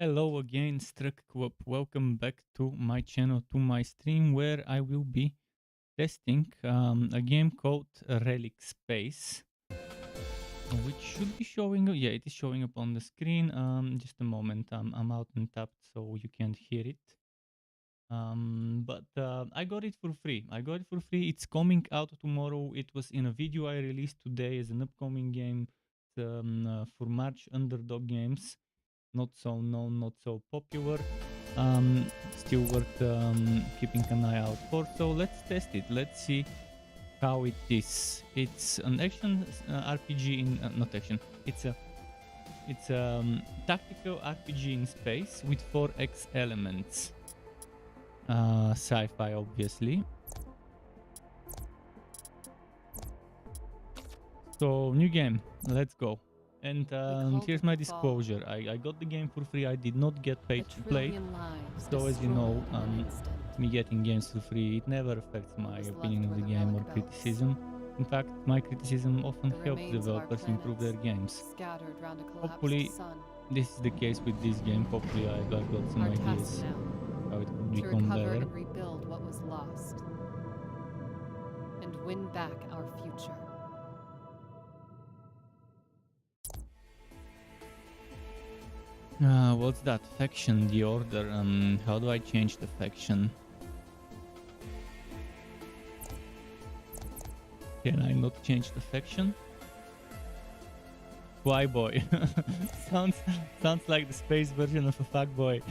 Hello again, Struck. Welcome back to my channel, to my stream, where I will be testing a game called Relic Space, which should be showing. Yeah, it is showing up on the screen. Just a moment. I'm out and tapped, so you can't hear it. But I got it for free. It's coming out tomorrow. It was in a video I released today as an upcoming game for March Underdog Games. Not so known, not so popular. Still worth keeping an eye out for. So let's test it. Let's see how it is. It's an action RPG in not action. It's a tactical RPG in space with 4x elements. Sci-fi, obviously. So new game. Let's go. And here's my disclosure. I got the game for free. I did not get paid to play. So as you know, me getting games for free, it never affects my opinion of the game or criticism. In fact, my criticism often helps developers improve their games. Hopefully, this is the case with this game. Hopefully, I got some ideas how it could become better. And rebuild what was lost, and win back our future. What's that? Faction, the order. How do I change the faction? Can I not change the faction? Fly boy. sounds like the space version of a fuckboy.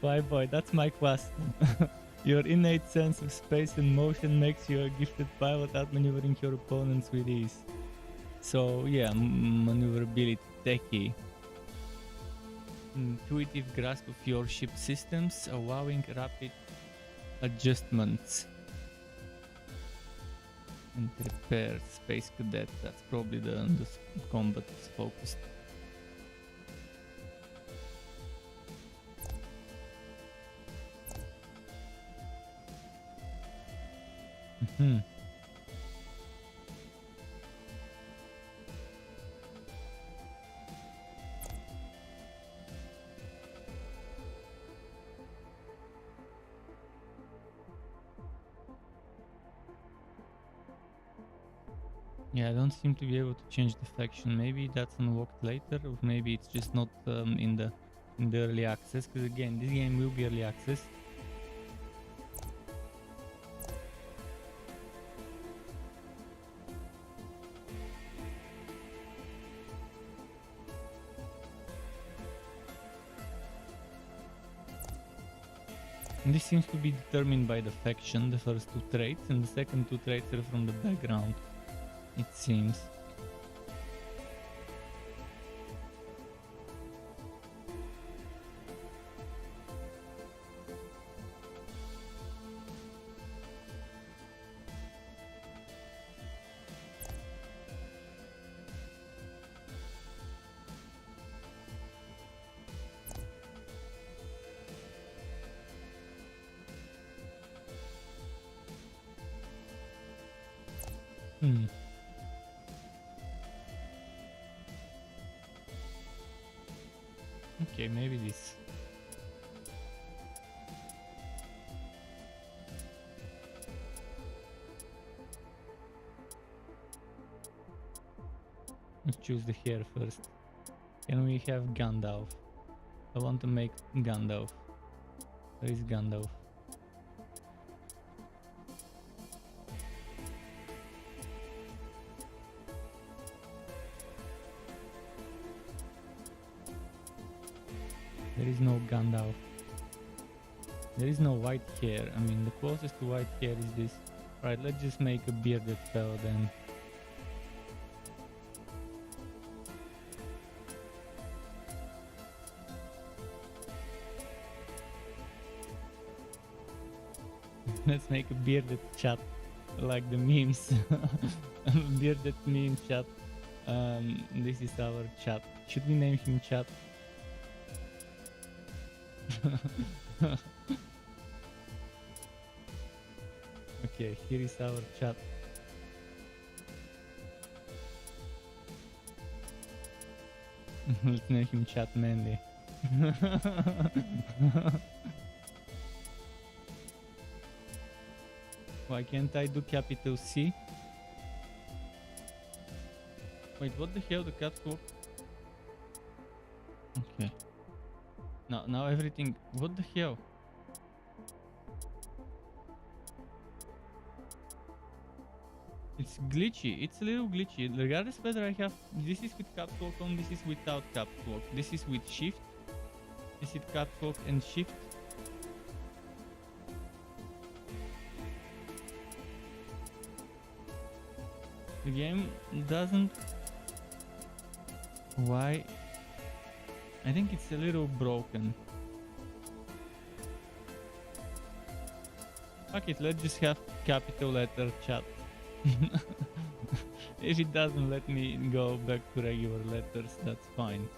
Fly boy, that's my class. Your innate sense of space and motion makes you a gifted pilot at maneuvering your opponents with ease. So yeah, maneuverability techie. Intuitive grasp of your ship systems, allowing rapid adjustments. And repair, space cadet, that's probably the combat focused. Yeah, I don't seem to be able to change the faction. Maybe that's unlocked later, or maybe it's just not in the early access. Because again, this game will be early access. And this seems to be determined by the faction, the first two traits, and the second two traits are from the background. It seems. Okay, maybe this. Let's choose the hair first. Can we have Gandalf? I want to make Gandalf. Where is Gandalf? There is no Gandalf. There is no white hair. I mean, the closest to white hair is this. Right, let's just make a bearded fellow then. Let's make a bearded chat, like the memes. Bearded meme chat. This is our chat. Should we name him chat? Okay, here is our chat. Let's name him Chat Manly. Why can't I do capital C? Wait, what the hell? The caps lock? Okay. Now everything. What the hell? It's glitchy. It's a little glitchy. Regardless whether I have this is with caps lock on, this is without caps lock. This is with shift. This is caps lock and shift. The game doesn't. Why? I think it's a little broken. Fuck it, let's just have capital letter chat. If it doesn't let me go back to regular letters, that's fine.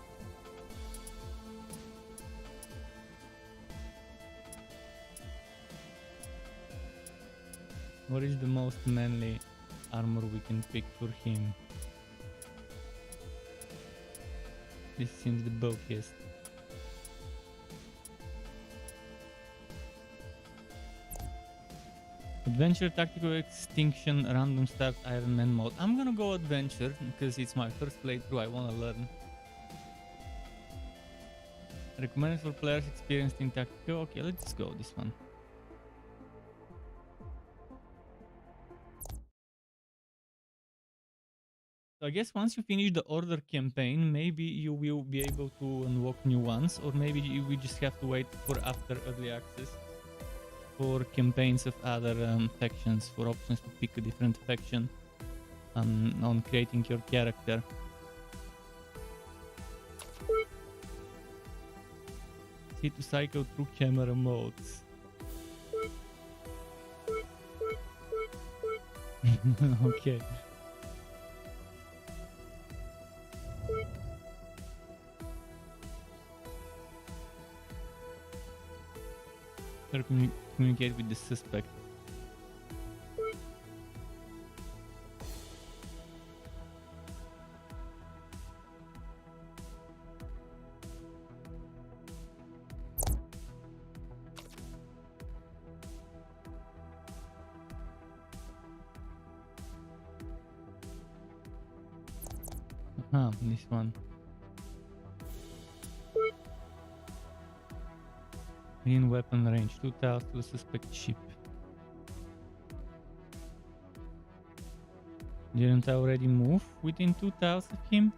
What is the most manly armor we can pick for him? This seems the bulkiest. Adventure, tactical extinction, random start, Iron Man mode. I'm gonna go adventure because it's my first playthrough. I wanna learn. Recommended for players experienced in tactical. Okay, let's go this one. So I guess once you finish the Order campaign, maybe you will be able to unlock new ones, or maybe we just have to wait for after early access for campaigns of other factions, for options to pick a different faction on creating your character. See to cycle through camera modes. Okay. Better communicate with the suspect. This one. In weapon range, 2 tiles to the suspect ship. Didn't I already move within 2 tiles of him?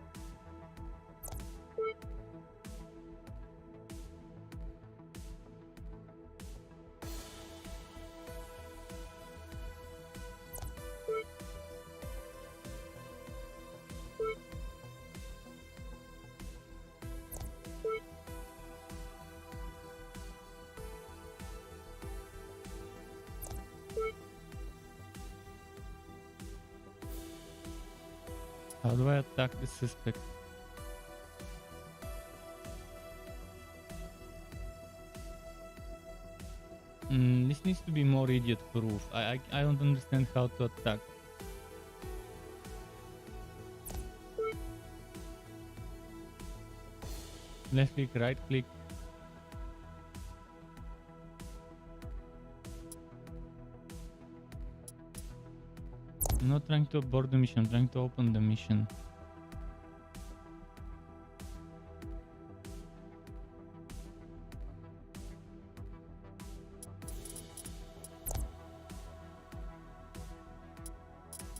How do I attack the suspect? This needs to be more idiot proof. I don't understand how to attack. Left click, right click. I'm not trying to abort the mission, I'm trying to open the mission.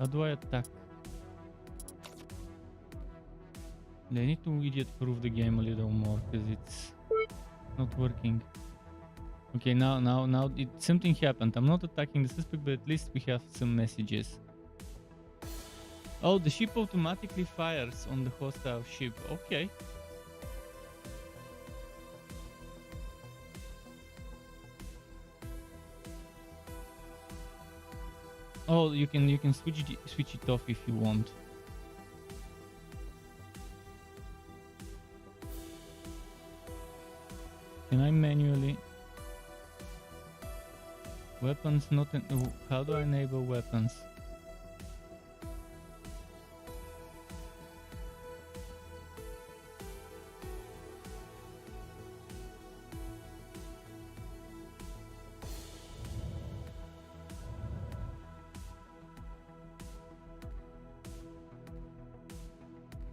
How do I attack? They need to idiot proof the game a little more because it's not working. Okay, now something happened. I'm not attacking the suspect, but at least we have some messages. Oh, the ship automatically fires on the hostile ship. Okay. Oh, you can switch it off if you want. Can I manually? Weapons not. How do I enable weapons?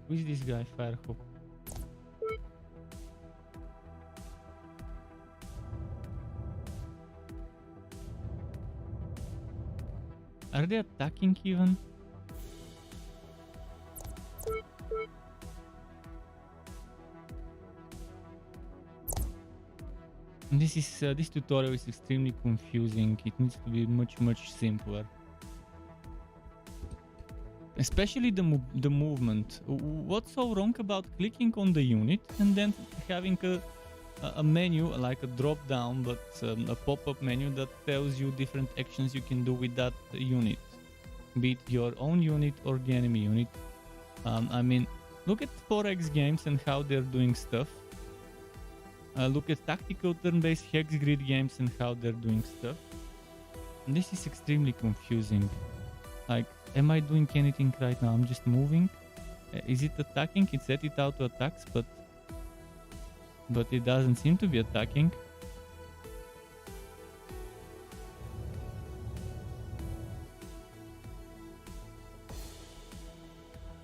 Who is this guy, Firehawk? Are they attacking even? This tutorial is extremely confusing. It needs to be much simpler. Especially the movement. What's so wrong about clicking on the unit and then having a menu, like a drop down, but a pop-up menu that tells you different actions you can do with that unit, be it your own unit or the enemy unit. I mean, look at 4X games and how they're doing stuff. Look at tactical turn-based hex grid games and how they're doing stuff. And this is extremely confusing. Like, am I doing anything right now? I'm just moving. Is it attacking? It set it out to attacks, but it doesn't seem to be attacking.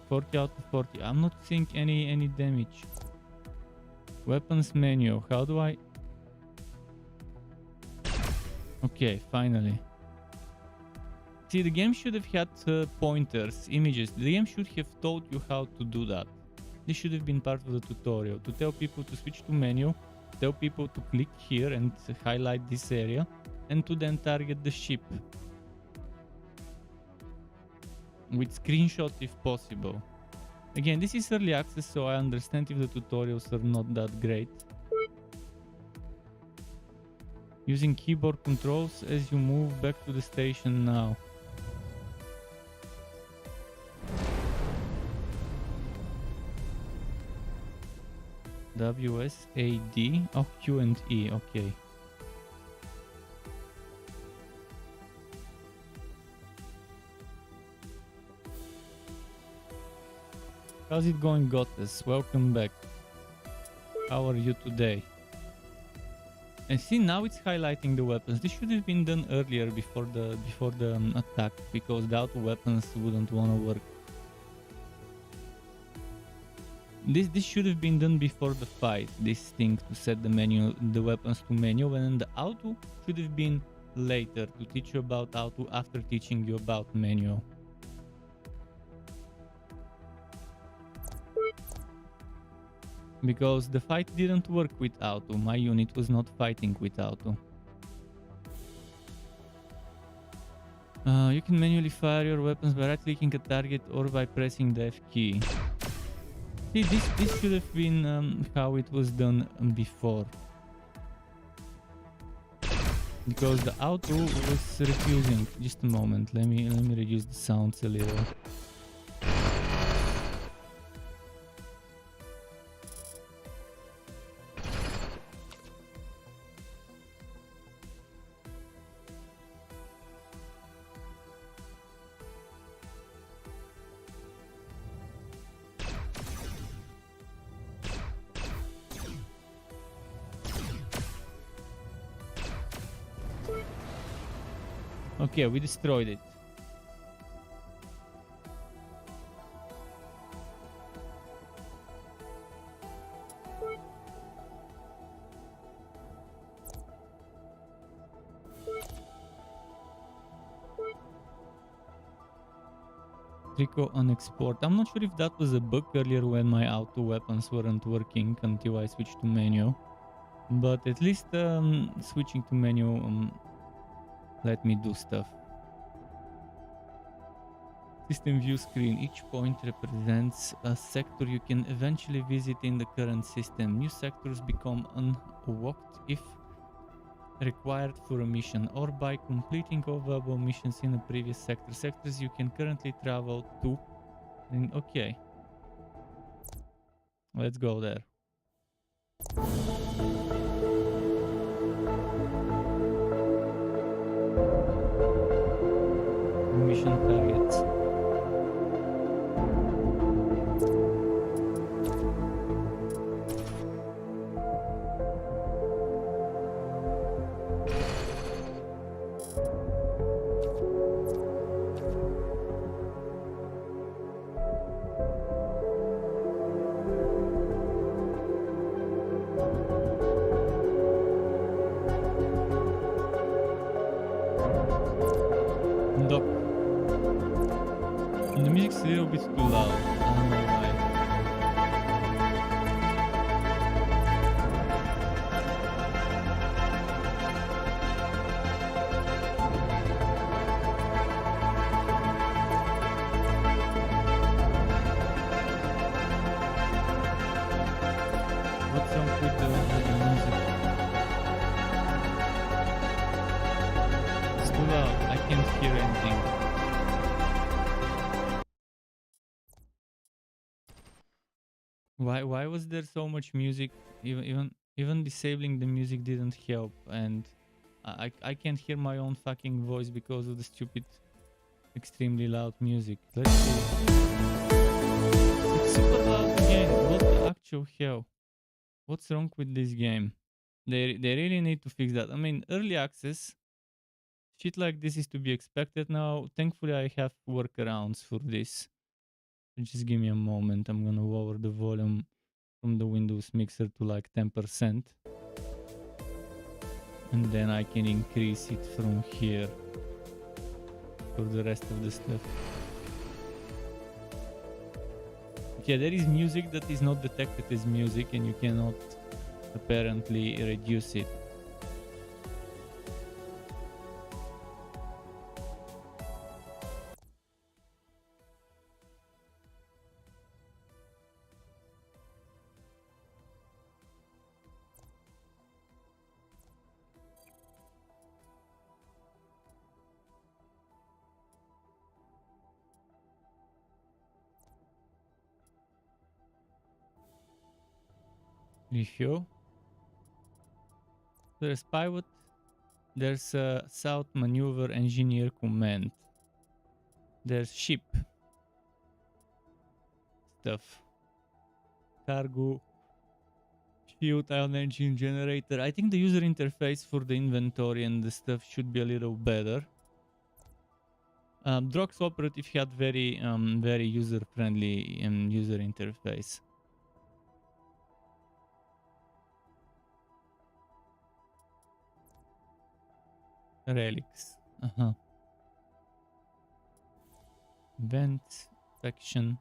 $40 out of 40. I'm not seeing any damage. Weapons menu. How do I? Okay, finally. See, the game should have had pointers, images. The game should have told you how to do that. This should have been part of the tutorial, to tell people to switch to menu, tell people to click here and highlight this area, and to then target the ship. With screenshots if possible. Again, this is early access, so I understand if the tutorials are not that great. Using keyboard controls as you move back to the station now. WSAD? Oh, Q and E, okay. How's it going, Gottes? Welcome back. How are you today? And see, now it's highlighting the weapons. This should have been done earlier before the attack, because the auto weapons wouldn't want to work. This should have been done before the fight. This thing to set the weapons to menu, and the auto should have been later to teach you about auto after teaching you about menu. Because the fight didn't work with auto. My unit was not fighting with auto. You can manually fire your weapons by right-clicking a target or by pressing the F key. See, this should have been how it was done before. Because the auto was refusing. Just a moment. Let me reduce the sounds a little. Okay, we destroyed it. Trico on export. I'm not sure if that was a bug earlier when my auto weapons weren't working until I switched to menu. But at least switching to menu let me do stuff. System view screen. Each point represents a sector you can eventually visit in the current system. New sectors become unlocked if required for a mission or by completing all available missions in a previous sector. Sectors you can currently travel to. And okay. Let's go there. Mission targets. And the music's a little bit too loud. I don't know why. What's wrong with the music? It's too loud. I can't hear anything. Why was there so much music? Even disabling the music didn't help, and I can't hear my own fucking voice because of the stupid, extremely loud music. Let's see. It's super loud again. What the actual hell? What's wrong with this game? They really need to fix that. I mean, early access shit like this is to be expected now. Thankfully, I have workarounds for this. Just give me a moment. I'm gonna lower the volume from the Windows mixer to like 10%, and then I can increase it from here for the rest of the stuff. Yeah, there is music that is not detected as music, and you cannot apparently reduce it. Review. There's pivot. There's a south maneuver engineer command. There's ship stuff. Cargo. Shield ion engine generator. I think the user interface for the inventory and the stuff should be a little better. Drox operative had very user-friendly user interface. Relics. Vent section.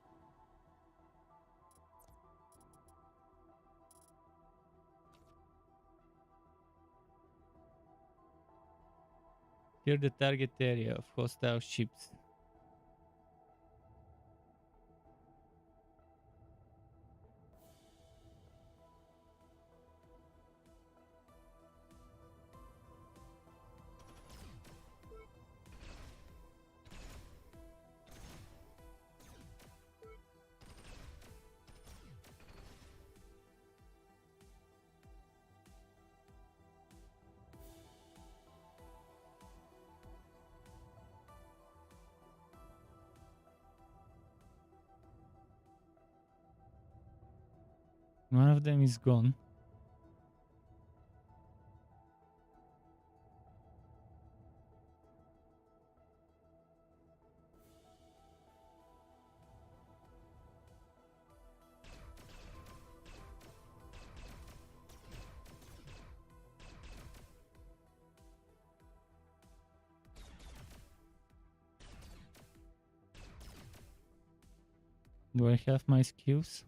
Here the target area of hostile ships. One of them is gone. Do I have my skills?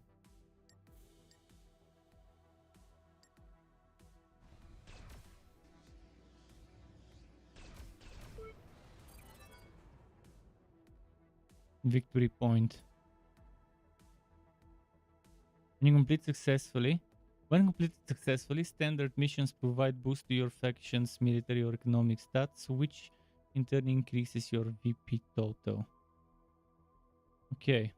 Victory point. When completed successfully, standard missions provide boost to your faction's military or economic stats, which in turn increases your VP total. Okay.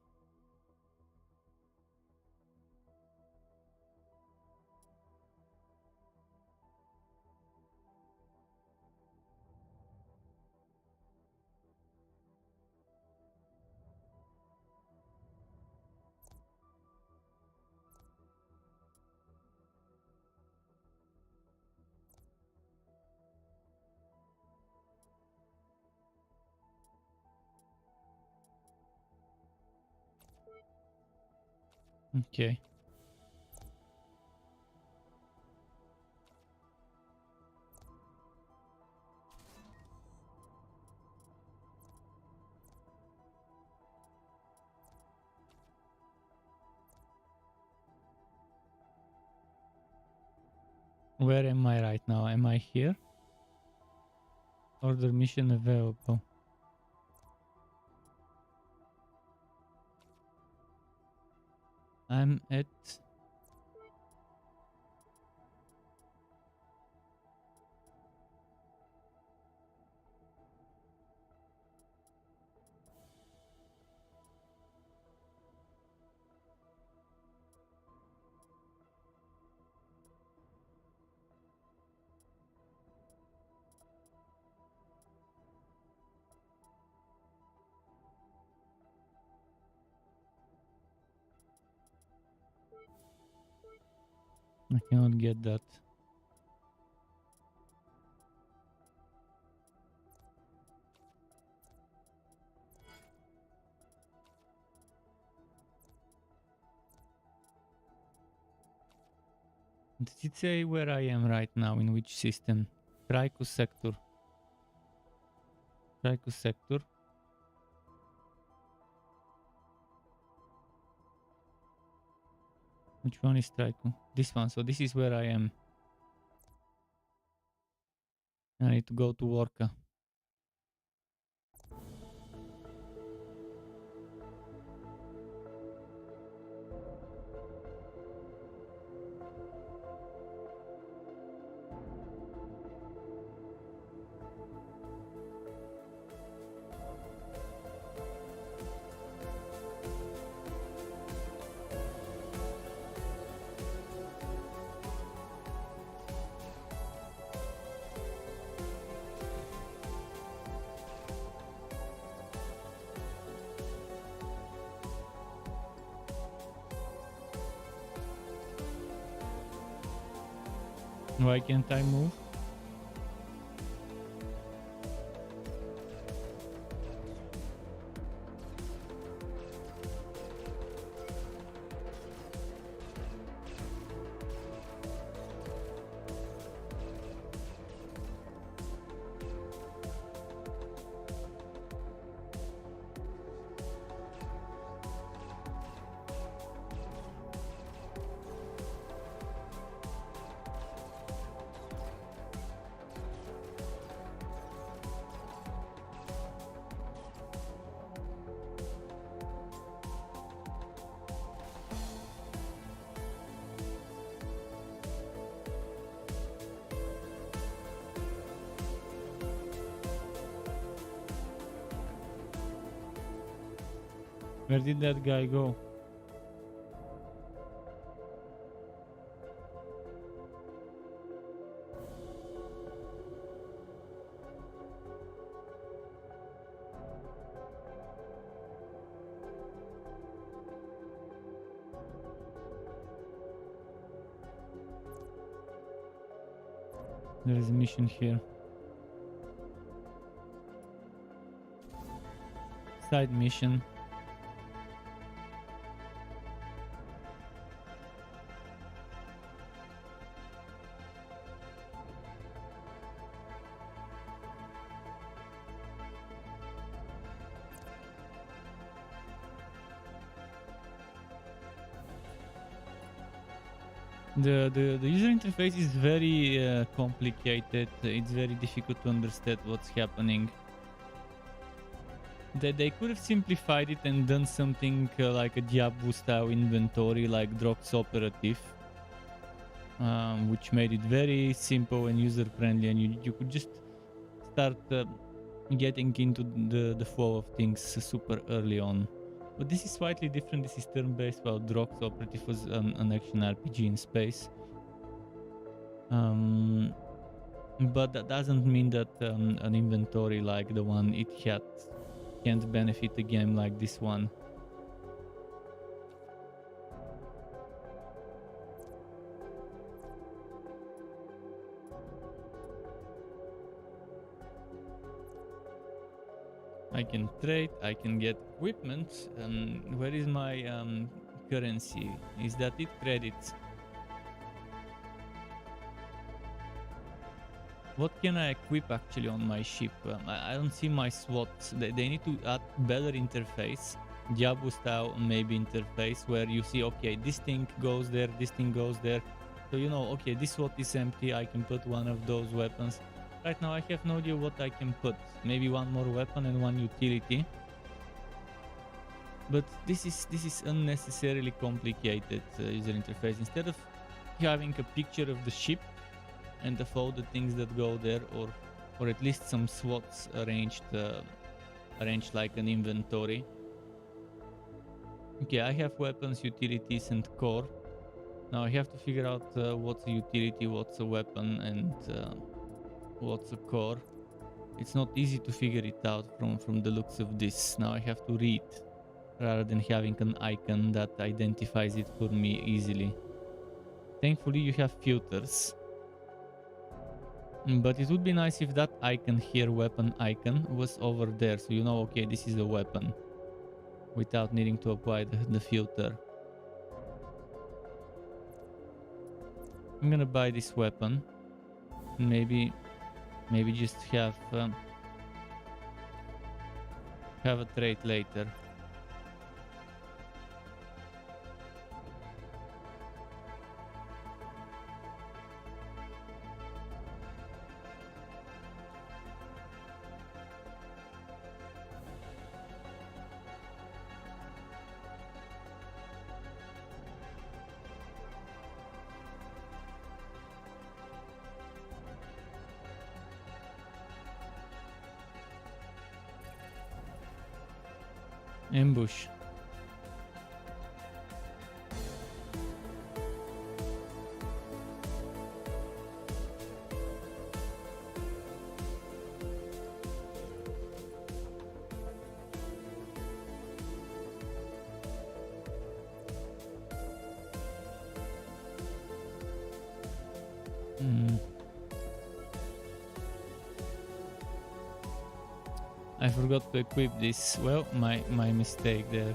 Okay. Where am I right now? Am I here? Order mission available. I'm at... I cannot get that. Did it say where I am right now? In which system? Trico sector. Trico sector. Which one is Trico? This one. So this is where I am. I need to go to Orca. Why can't I move? Where did that guy go? There is a mission here. Side mission. The user interface is very complicated. It's very difficult to understand what's happening. They could have simplified it and done something like a Diablo style inventory, like Drox Operative, which made it very simple and user friendly, and you could just start getting into the flow of things super early on. But this is slightly different. This is turn-based, while Drox Operative was an action RPG in space. But that doesn't mean that an inventory like the one it had can't benefit a game like this one. I can trade, I can get equipment. Where is my currency? Is that it? Credits. What can I equip actually on my ship? I don't see my slots. They need to add better interface. Diablo style maybe interface where you see, okay, this thing goes there, this thing goes there. So you know, okay, this slot is empty, I can put one of those weapons. Right now I have no idea what I can put. Maybe one more weapon and one utility. But this is unnecessarily complicated user interface. Instead of having a picture of the ship and of all the things that go there, or at least some slots arranged like an inventory. Okay, I have weapons, utilities, and core. Now I have to figure out what's a utility, what's a weapon, and what's a core. It's not easy to figure it out from the looks of this. Now I have to read rather than having an icon that identifies it for me easily. Thankfully you have filters. But it would be nice if that icon here, weapon icon, was over there. So you know, okay, this is a weapon. Without needing to apply the filter. I'm gonna buy this weapon. Maybe just have a trade later. Ambush. I forgot to equip this. Well, my mistake there.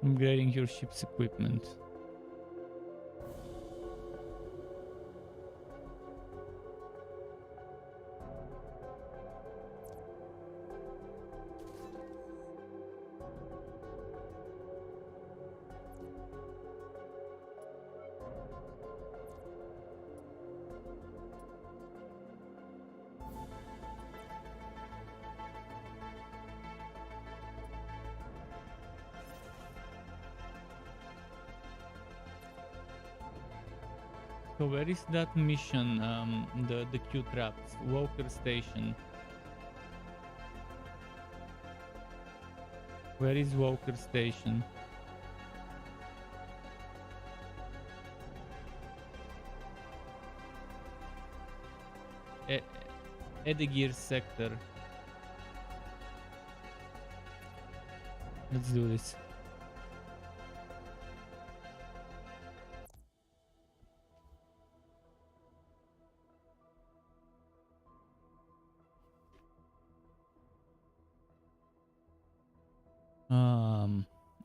Upgrading your ship's equipment. So where is that mission? The Q traps, Walker Station. Where is Walker Station? Edegir sector. Let's do this.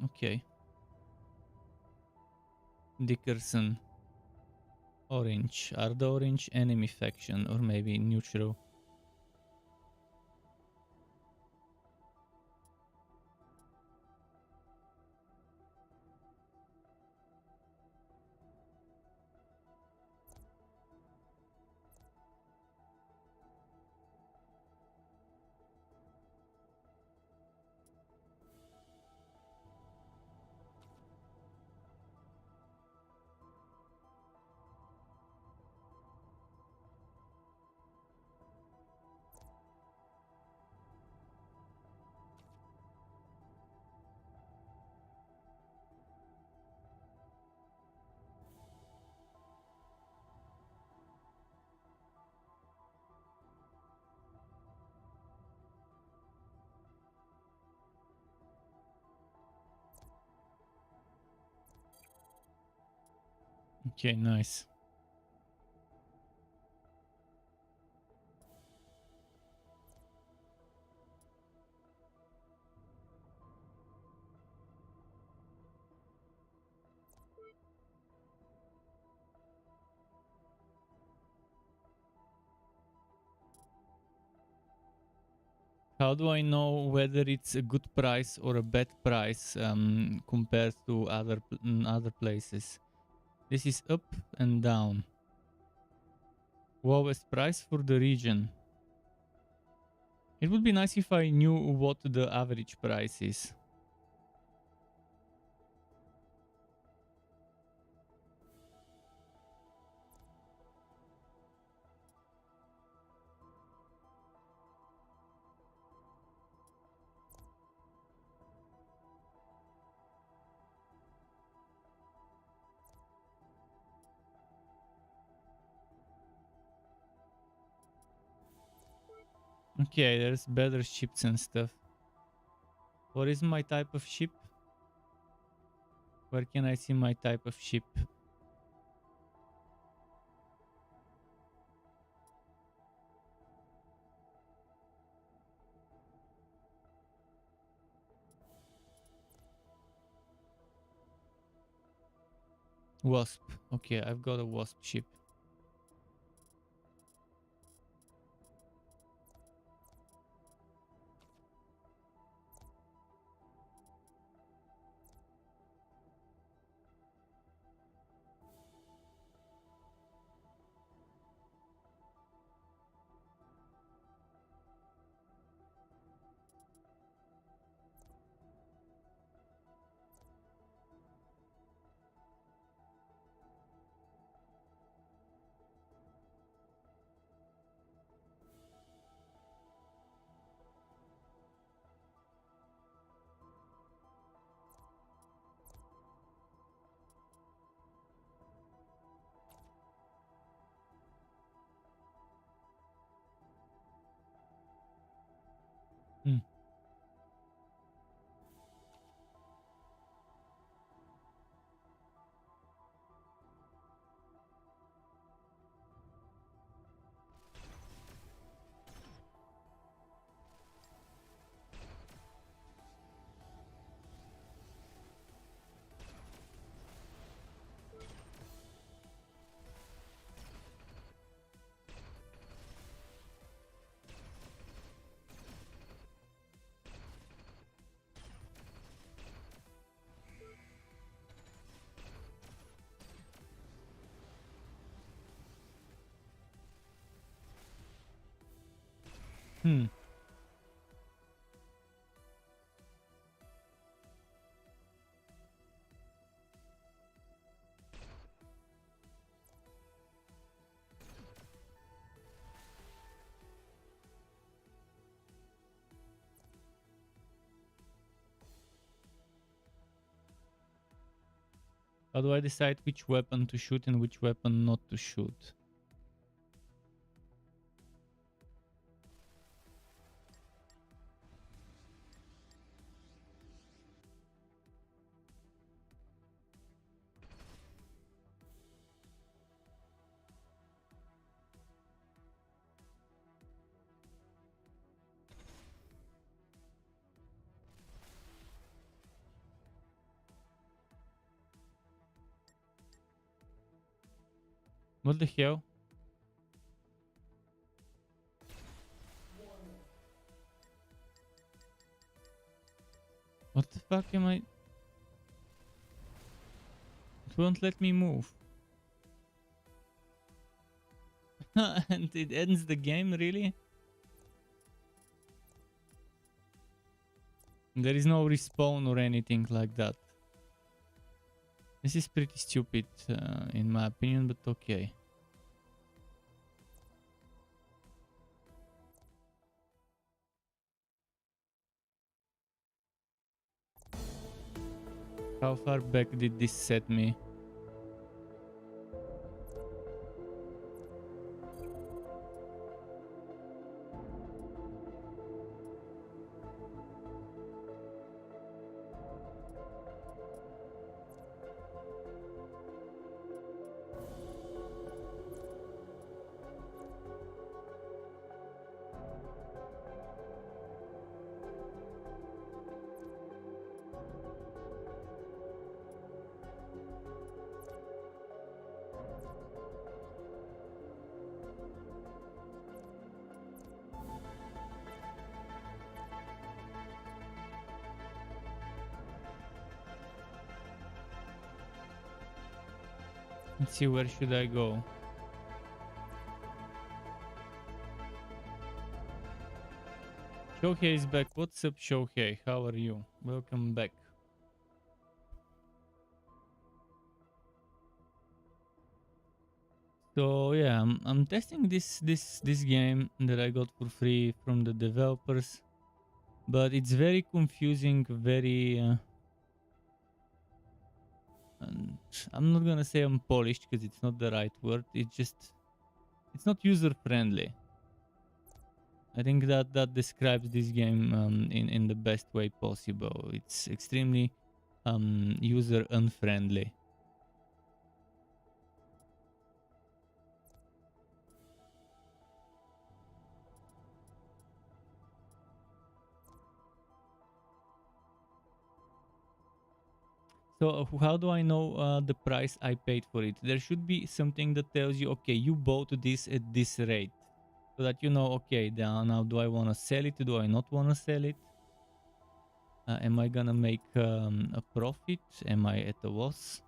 Okay. Dickerson. Orange. Are the orange enemy faction or maybe neutral? Okay, nice. How do I know whether it's a good price or a bad price compared to other places? This is up and down. Lowest price for the region. It would be nice if I knew what the average price is. Okay, there's better ships and stuff. What is my type of ship? Where can I see my type of ship? Wasp. Okay, I've got a wasp ship. Hmm. Hmm. How do I decide which weapon to shoot and which weapon not to shoot? What the hell? What the fuck am I? It won't let me move. And it ends the game, really? There is no respawn or anything like that. This is pretty stupid, in my opinion, but okay. How far back did this set me? Let's see, where should I go? Shohei is back. What's up, Shohei? How are you? Welcome back. So yeah, I'm testing this game that I got for free from the developers, but it's very confusing, very and I'm not gonna say unpolished because it's not the right word. It's not user friendly. I think that describes this game in the best way possible. It's extremely user unfriendly. So how do I know the price I paid for it? There should be something that tells you, okay, you bought this at this rate, so that you know, okay, now do I want to sell it? Do I not want to sell it? Am I gonna make a profit? Am I at a loss?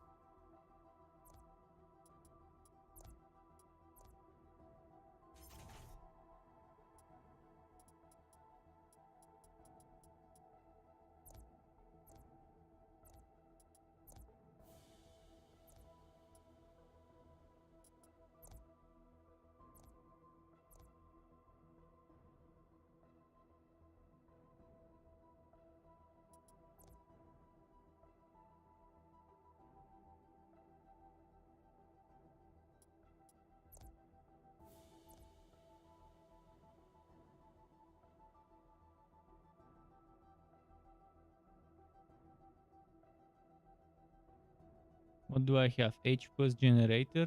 What do I have? H plus generator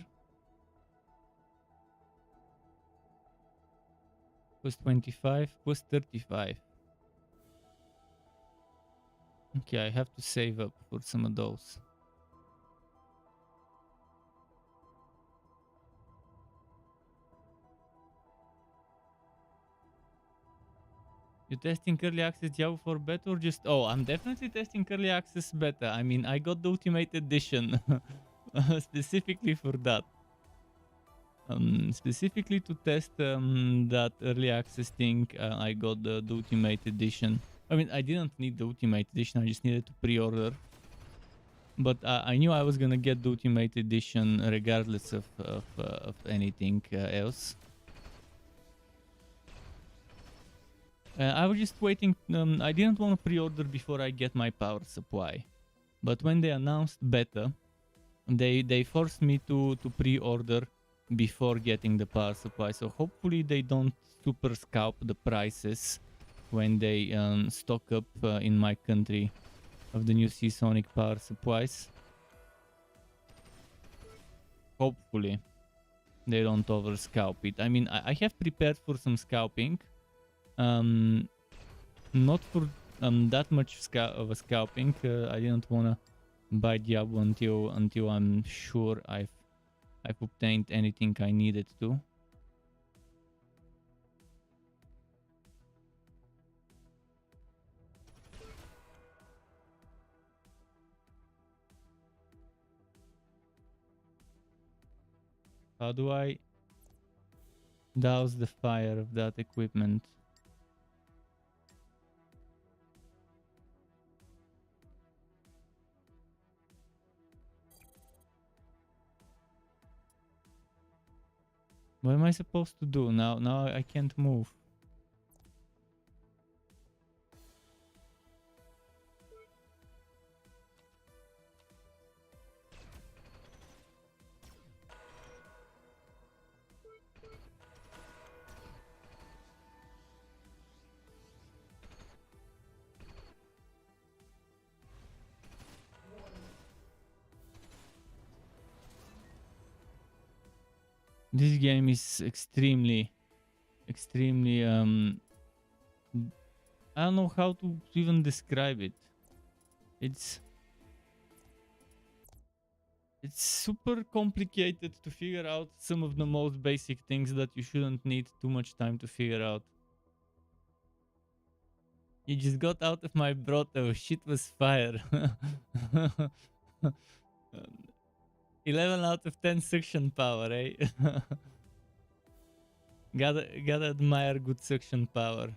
plus 25 plus 35. Okay, I have to save up for some of those. You testing early access Diablo for beta or just... Oh, I'm definitely testing early access beta. I mean, I got the Ultimate Edition specifically for that. Specifically to test that early access thing, I got the Ultimate Edition. I mean, I didn't need the Ultimate Edition, I just needed to pre-order. But I knew I was gonna get the Ultimate Edition regardless of anything else. I was just waiting. I didn't want to pre-order before I get my power supply. But when they announced beta, they forced me to pre-order before getting the power supply. So hopefully they don't super scalp the prices when they stock up in my country of the new Seasonic power supplies. Hopefully they don't over scalp it. I mean, I have prepared for some scalping. Not for that much of a scalping. I didn't wanna buy Diablo until I'm sure I've obtained anything I needed to. How do I douse the fire of that equipment? What am I supposed to do now? Now I can't move. This game is extremely I don't know how to even describe it. It's super complicated to figure out some of the most basic things that you shouldn't need too much time to figure out. You just got out of my brothel. Shit was fire. 11 out of 10 suction power, eh? Gotta admire good suction power.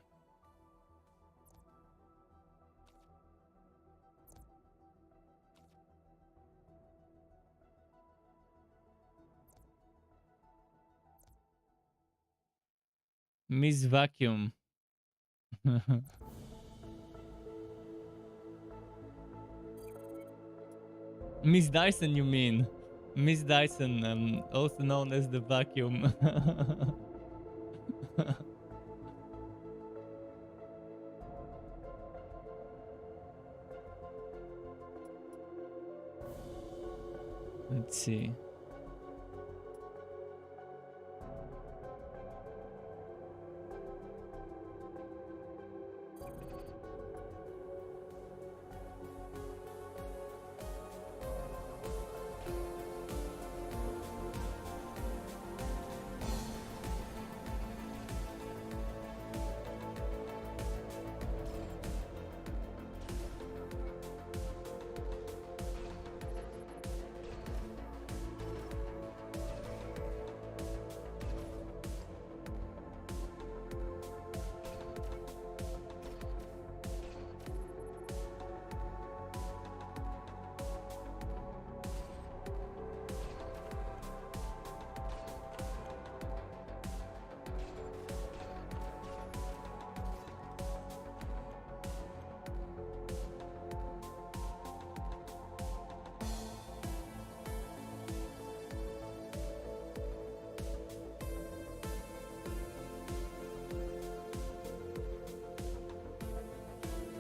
Miss Vacuum. Miss Dyson, you mean? Miss Dyson, also known as the vacuum. Let's see.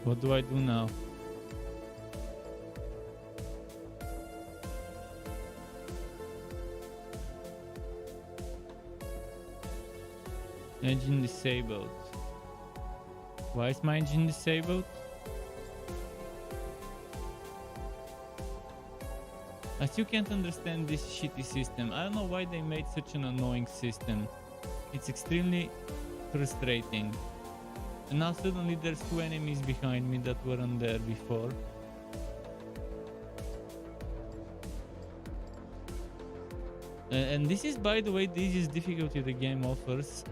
What do I do now? Engine disabled. Why is my engine disabled? I still can't understand this shitty system. I don't know why they made such an annoying system. It's extremely frustrating. And now suddenly there's 2 enemies behind me that weren't there before. And this is, by the way, the easiest difficulty the game offers.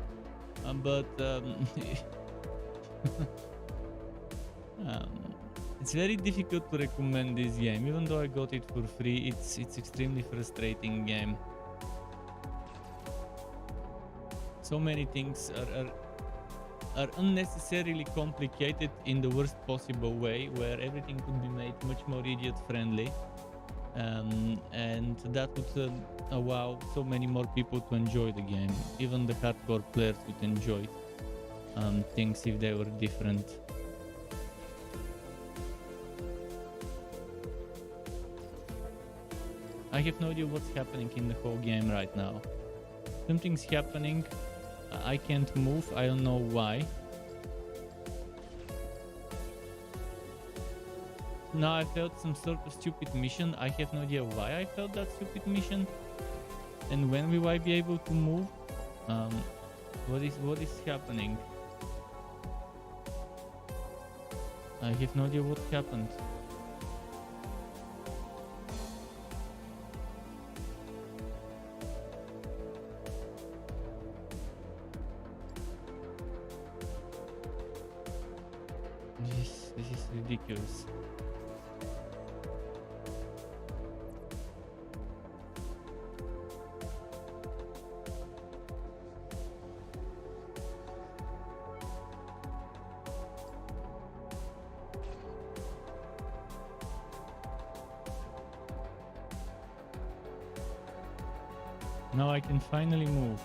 It's very difficult to recommend this game. Even though I got it for free, it's extremely frustrating game. So many things are unnecessarily complicated in the worst possible way, where everything could be made much more idiot friendly, and that would allow so many more people to enjoy the game. Even the hardcore players would enjoy things if they were different. I have no idea what's happening in the whole game right now. Something's happening. I can't move. I don't know why. Now I felt some sort of stupid mission. I have no idea why I felt that stupid mission. And when will I be able to move? What is happening? I have no idea what happened. This is ridiculous. Now I can finally move.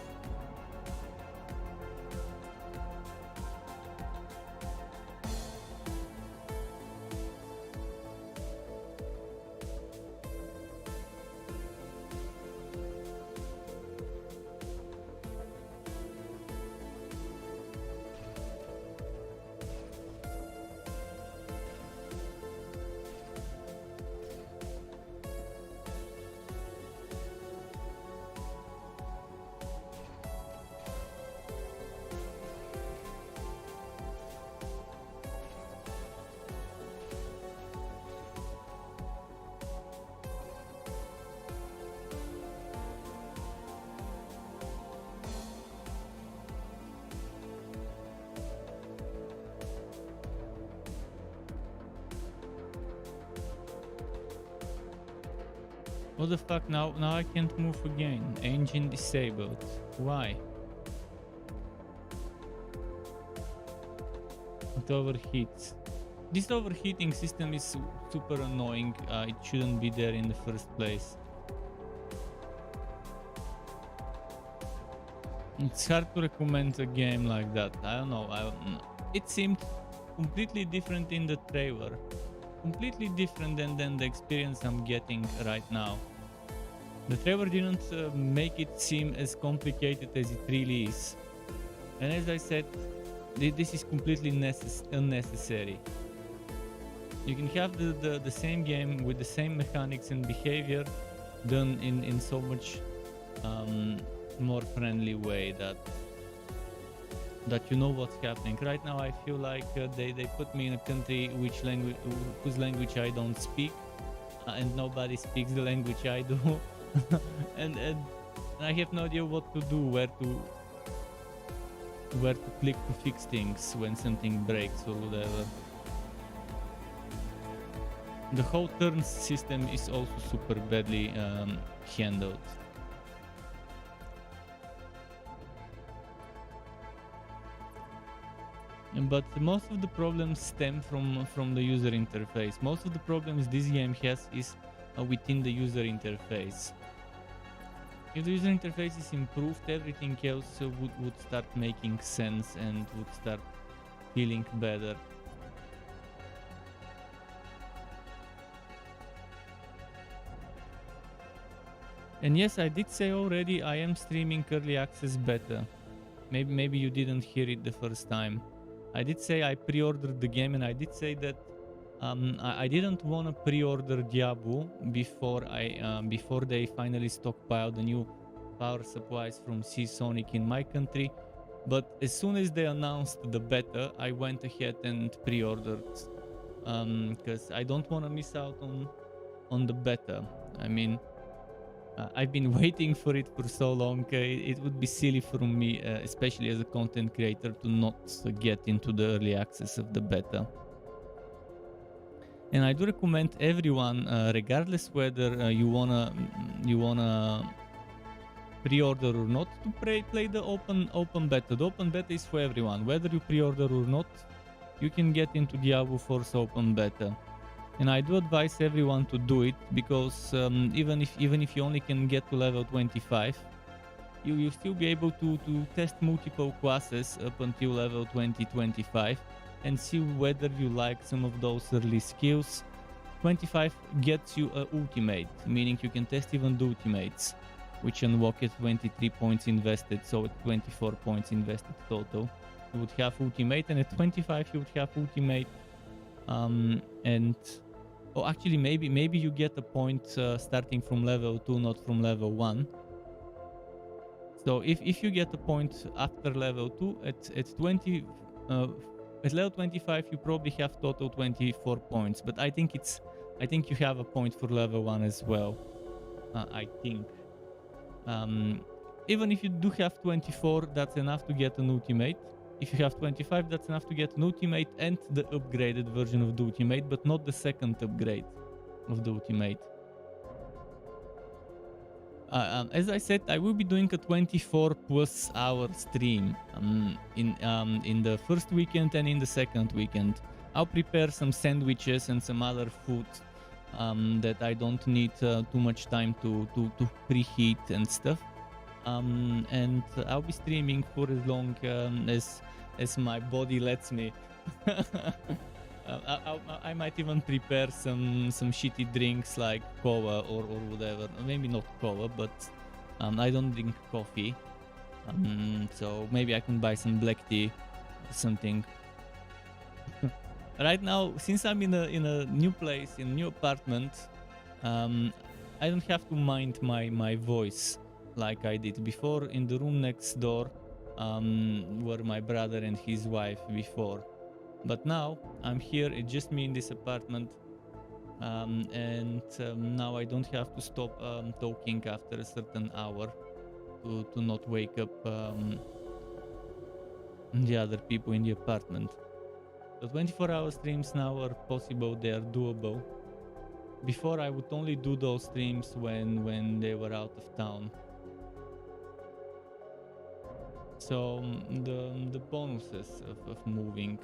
What the fuck now? Now I can't move again. Engine disabled. Why? It overheats. This overheating system is super annoying. It shouldn't be there in the first place. It's hard to recommend a game like that. I don't know. It seemed completely different in the trailer. Completely different than the experience I'm getting right now. The trailer didn't make it seem as complicated as it really is. And as I said, this is completely unnecessary. You can have the same game with the same mechanics and behavior done in so much more friendly way that you know what's happening. Right now I feel like they put me in a country whose language I don't speak, and nobody speaks the language I do. and I have no idea what to do, where to click to fix things when something breaks or whatever. The whole turn system is also super badly handled. But most of the problems stem from the user interface. Most of the problems this game has is within the user interface. If the user interface is improved, everything else would start making sense and would start feeling better. And yes, I did say already I am streaming early access beta. Maybe you didn't hear it the first time. I did say I pre-ordered the game, and I did say that I didn't want to pre-order Diablo before they finally stockpiled the new power supplies from Seasonic in my country. But as soon as they announced the beta, I went ahead and pre-ordered because I don't want to miss out on the beta. I mean, I've been waiting for it for so long. It would be silly for me, especially as a content creator, to not get into the early access of the beta. And I do recommend everyone, regardless whether you wanna pre-order or not, to play the open beta. The open beta is for everyone. Whether you pre-order or not, you can get into Diablo Force open beta. And I do advise everyone to do it, because even if you only can get to level 25, you'll still be able to test multiple classes up until level 20-25 and see whether you like some of those early skills. 25 gets you an ultimate, meaning you can test even the ultimates, which unlock at 23 points invested, so at 24 points invested total. You would have ultimate, and at 25 you would have ultimate. Actually, maybe you get a point starting from level 2, not from level 1. So if you get a point after level 2, at level 25 you probably have total 24 points. But I think you have a point for level 1 as well. I think. Even if you do have 24, that's enough to get an ultimate. If you have 25, that's enough to get an ultimate and the upgraded version of the ultimate, but not the second upgrade of the ultimate. As I said, I will be doing a 24+ hour stream in the first weekend and in the second weekend. I'll prepare some sandwiches and some other food that I don't need too much time to preheat and stuff. And I'll be streaming for as long as my body lets me. I might even prepare some shitty drinks like cola or whatever. Maybe not cola, but I don't drink coffee, so maybe I can buy some black tea or something. Right now, since I'm in a new place, in a new apartment, I don't have to mind my voice like I did before in the room next door, were my brother and his wife before. But now I'm here, it's just me in this apartment, and now I don't have to stop talking after a certain hour to not wake up the other people in the apartment. So 24-hour streams now are possible, they are doable. Before I would only do those streams when they were out of town. So the bonuses of moving.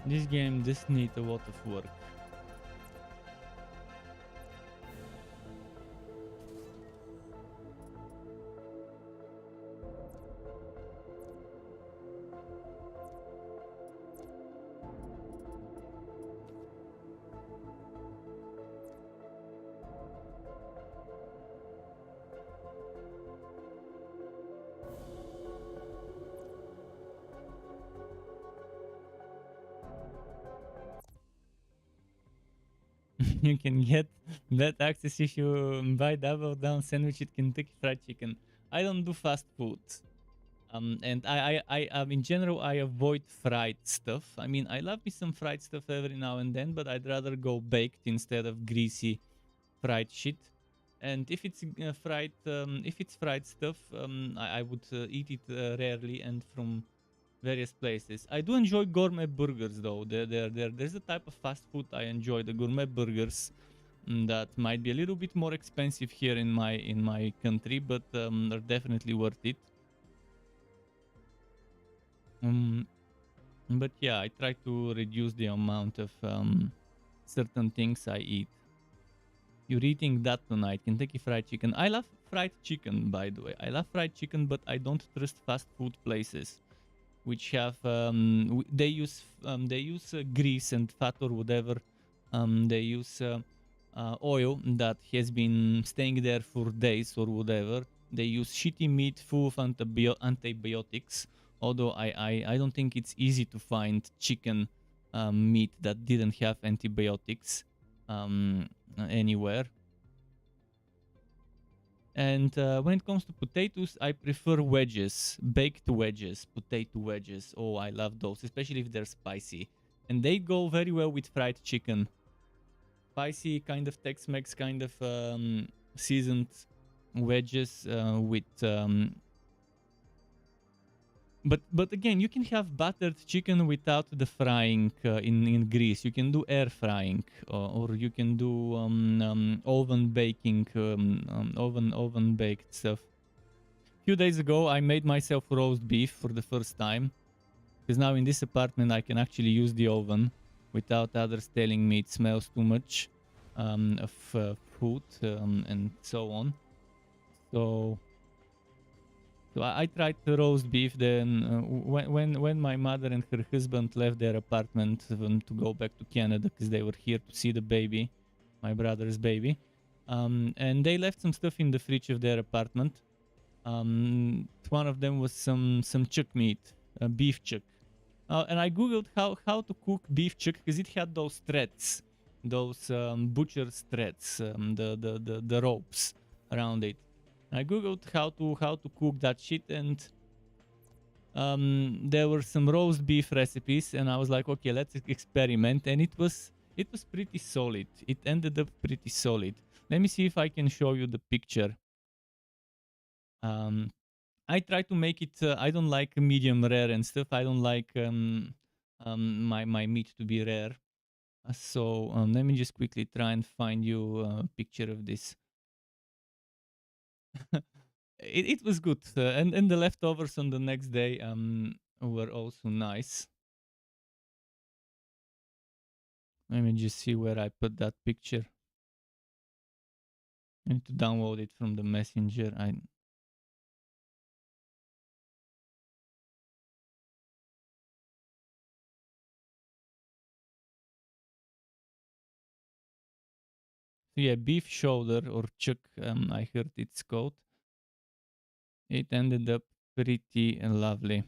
This game does need a lot of work. You can get that access if you buy double down sandwich at Kentucky Fried Chicken. I don't do fast food. And in general, I avoid fried stuff. I mean, I love me some fried stuff every now and then, but I'd rather go baked instead of greasy fried shit. And if it's fried stuff, I would eat it rarely and from various places. I do enjoy gourmet burgers though. There's a type of fast food I enjoy, the gourmet burgers, that might be a little bit more expensive here in my country, but are definitely worth it. Um, but yeah, I try to reduce the amount of certain things I eat. You're eating that tonight, Kentucky Fried Chicken. I love fried chicken, by the way. I love fried chicken, but I don't trust fast food places which have they use grease and fat or whatever. They use oil that has been staying there for days or whatever. They use shitty meat full of antibiotics. Although I don't think it's easy to find chicken meat that didn't have antibiotics anywhere. And when it comes to potatoes, I prefer wedges, baked wedges, potato wedges. Oh, I love those, especially if they're spicy. And they go very well with fried chicken. Spicy, kind of Tex-Mex, kind of seasoned wedges with... But again, you can have buttered chicken without the frying in grease. You can do air frying, or you can do oven baking, oven baked stuff. A few days ago, I made myself roast beef for the first time, because now in this apartment I can actually use the oven without others telling me it smells too much of food and so on. So I tried the roast beef. Then when my mother and her husband left their apartment to go back to Canada because they were here to see the baby, my brother's baby, and they left some stuff in the fridge of their apartment. One of them was some chuck meat, beef chuck, and I googled how to cook beef chuck because it had those threads, those butcher's threads, the ropes around it. I googled how to cook that shit, and there were some roast beef recipes, and I was like, okay, let's experiment, and it was pretty solid. It ended up pretty solid. Let me see if I can show you the picture. I try to make it. I don't like medium rare and stuff. I don't like my meat to be rare. So let me just quickly try and find you a picture of this. It was good, and the leftovers on the next day were also nice. Let me just see where I put that picture. I need to download it from the messenger. Yeah, beef shoulder or chuck, I heard it's called. It ended up pretty lovely.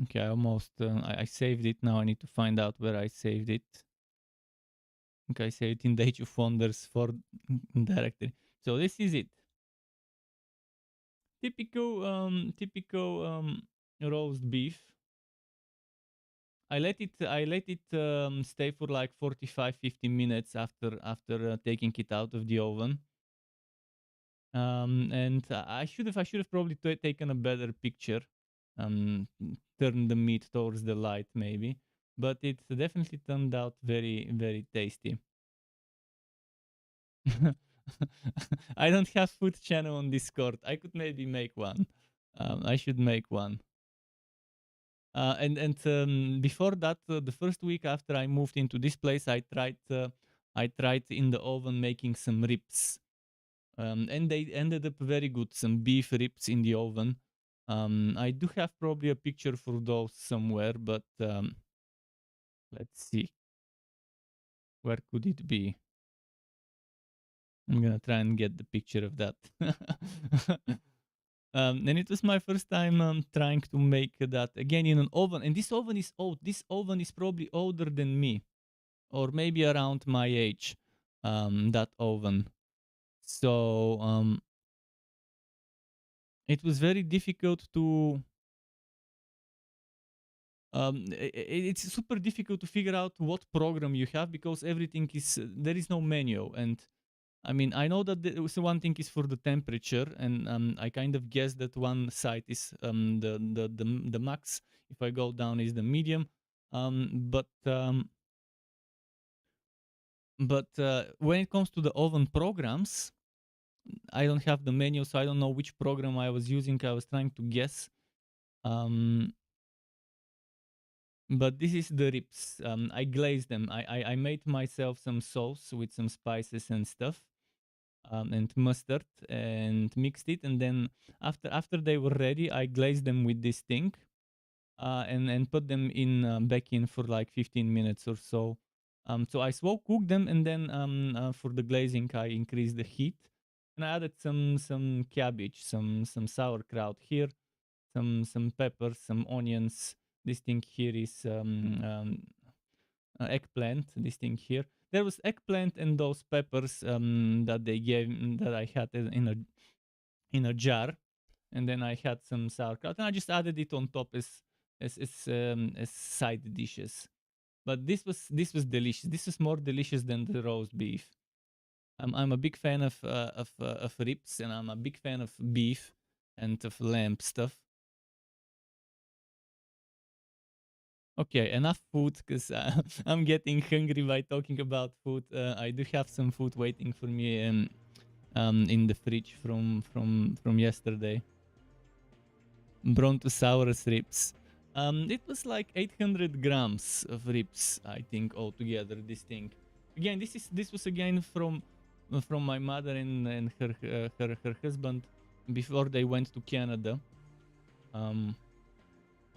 Okay, I almost I saved it. Now I need to find out where I saved it. Okay, I saved it in the Age of Wonders for directory. So this is it. Typical roast beef. I let it stay for like 45-50 minutes after taking it out of the oven. And I should have probably taken a better picture. Turn the meat towards the light maybe, but it definitely turned out very very tasty. I don't have food channel on Discord. I could maybe make one. I should make one. And before that, the first week after I moved into this place, I tried in the oven making some ribs, and they ended up very good. Some beef ribs in the oven. I do have probably a picture for those somewhere, but let's see, where could it be? I'm gonna try and get the picture of that. And it was my first time trying to make that again in an oven. And this oven is old. This oven is probably older than me, or maybe around my age. That oven. So it was very difficult to. It's super difficult to figure out what program you have because everything is there is no menu. And I mean, I know that one thing is for the temperature, and I kind of guess that one side is the max. If I go down, is the medium. But when it comes to the oven programs, I don't have the menu, so I don't know which program I was using. I was trying to guess. Um, but this is the ribs. I glazed them. I made myself some sauce with some spices and stuff. And mustard and mixed it, and then after they were ready, I glazed them with this thing, and put them in back in for like 15 minutes or so. So I slow cooked them, and then for the glazing I increased the heat, and I added some cabbage, some sauerkraut here, some peppers, some onions. This thing here is eggplant. This thing here. There was eggplant and those peppers that they gave that I had in a jar, and then I had some sauerkraut, and I just added it on top as side dishes. But this was delicious. This is more delicious than the roast beef. I'm a big fan of ribs, and I'm a big fan of beef and of lamb stuff. Okay, enough food because I'm getting hungry by talking about food. I do have some food waiting for me in the fridge from yesterday. Brontosaurus ribs. It was like 800 grams of ribs, I think, altogether. This thing. Again, this was again from my mother and her husband before they went to Canada.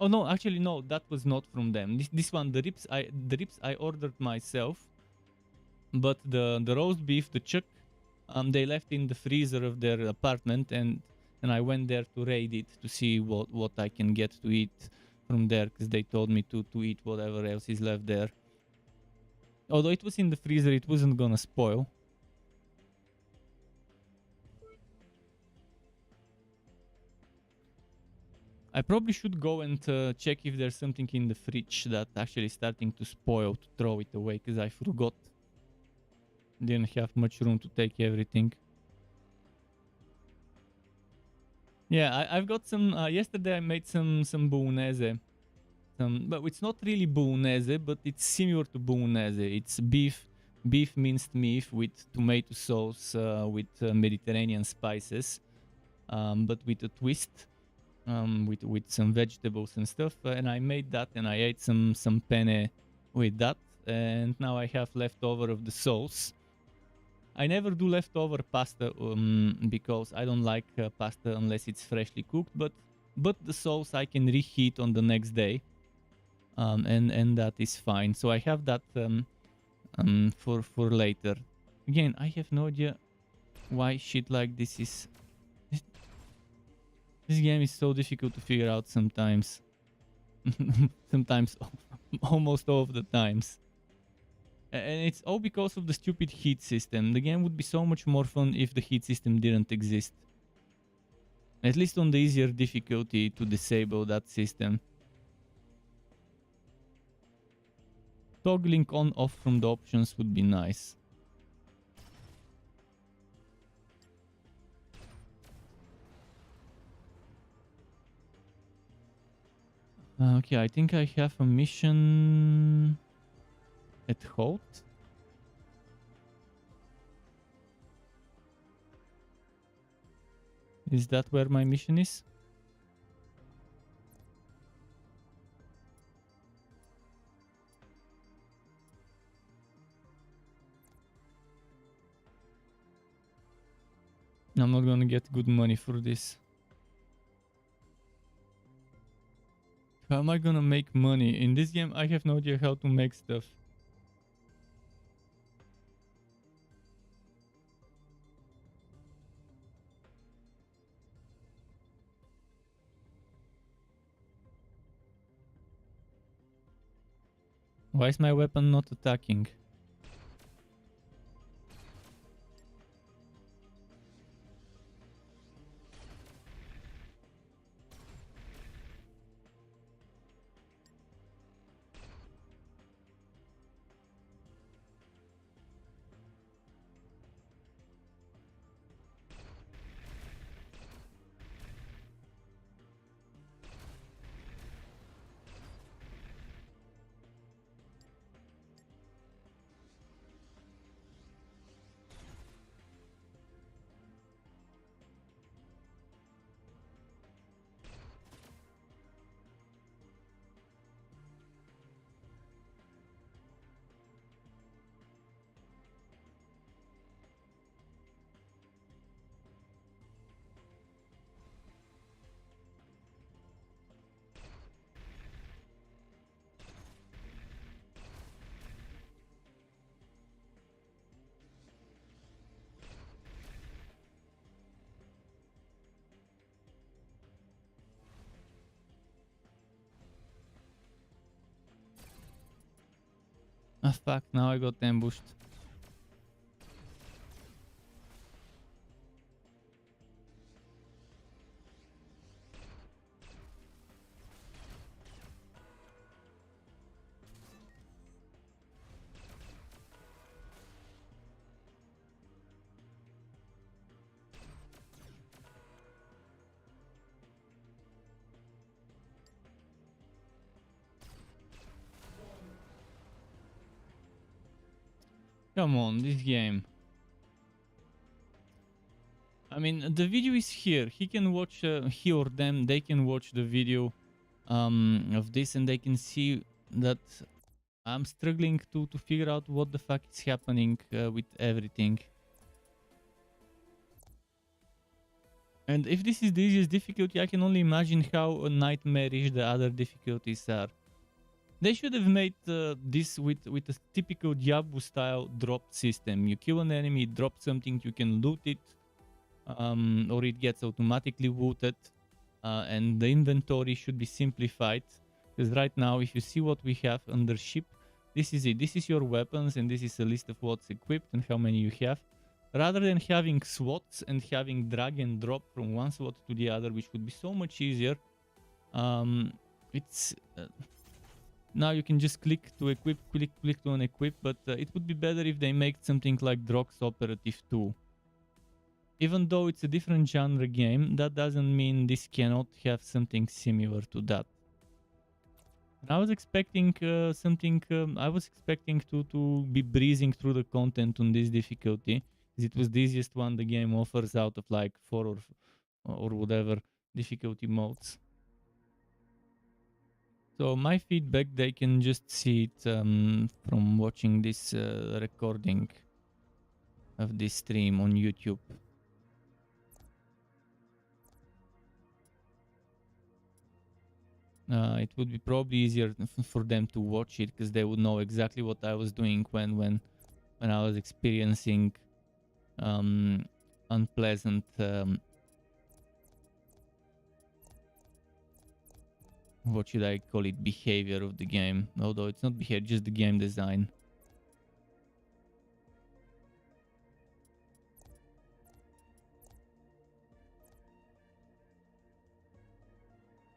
Oh no, actually no, that was not from them. This one, the ribs I ordered myself, but the roast beef, the chuck, they left in the freezer of their apartment, and I went there to raid it to see what I can get to eat from there, because they told me to eat whatever else is left there. Although it was in the freezer, it wasn't gonna spoil. I probably should go and check if there's something in the fridge that actually starting to spoil to throw it away, because I forgot. Didn't have much room to take everything. Yeah, I've got some. Yesterday I made some bolognese. But it's not really bolognese, but it's similar to bolognese. It's beef minced meat with tomato sauce, with Mediterranean spices, but with a twist, with some vegetables and stuff. And I made that, and I ate some penne with that. And now I have leftover of the sauce. I never do leftover pasta because I don't like pasta unless it's freshly cooked. But the sauce I can reheat on the next day, and that is fine. So I have that for later. Again, I have no idea why shit like this is. This game is so difficult to figure out sometimes. Sometimes, almost all of the times. And it's all because of the stupid heat system. The game would be so much more fun if the heat system didn't exist. At least on the easier difficulty to disable that system. Toggling on off from the options would be nice. Okay, I think I have a mission at Holt. Is that where my mission is? I'm not gonna get good money for this. How am I gonna make money? In this game, I have no idea how to make stuff. Why is my weapon not attacking? Ah fuck, now I got ambushed. Come on, this game. I mean, the video is here. He can watch, he or them, they can watch the video of this and they can see that I'm struggling to figure out what the fuck is happening with everything. And if this is the easiest difficulty, I can only imagine how nightmarish the other difficulties are. They should have made this with a typical Diablo style drop system. You kill an enemy, drop something, you can loot it, or it gets automatically looted, and the inventory should be simplified. Because right now, if you see what we have under ship, this is it. This is your weapons, and this is a list of what's equipped and how many you have. Rather than having slots and having drag and drop from one slot to the other, which would be so much easier, it's... now you can just click to equip, click to unequip, but it would be better if they make something like Drox Operative 2. Even though it's a different genre game, that doesn't mean this cannot have something similar to that. And I was expecting something, I was expecting to be breezing through the content on this difficulty, because it was the easiest one the game offers out of like 4 or whatever difficulty modes. So my feedback, they can just see it from watching this recording of this stream on YouTube. It would be probably easier for them to watch it because they would know exactly what I was doing when I was experiencing unpleasant what should I call it, behavior of the game, although it's not behavior, just the game design.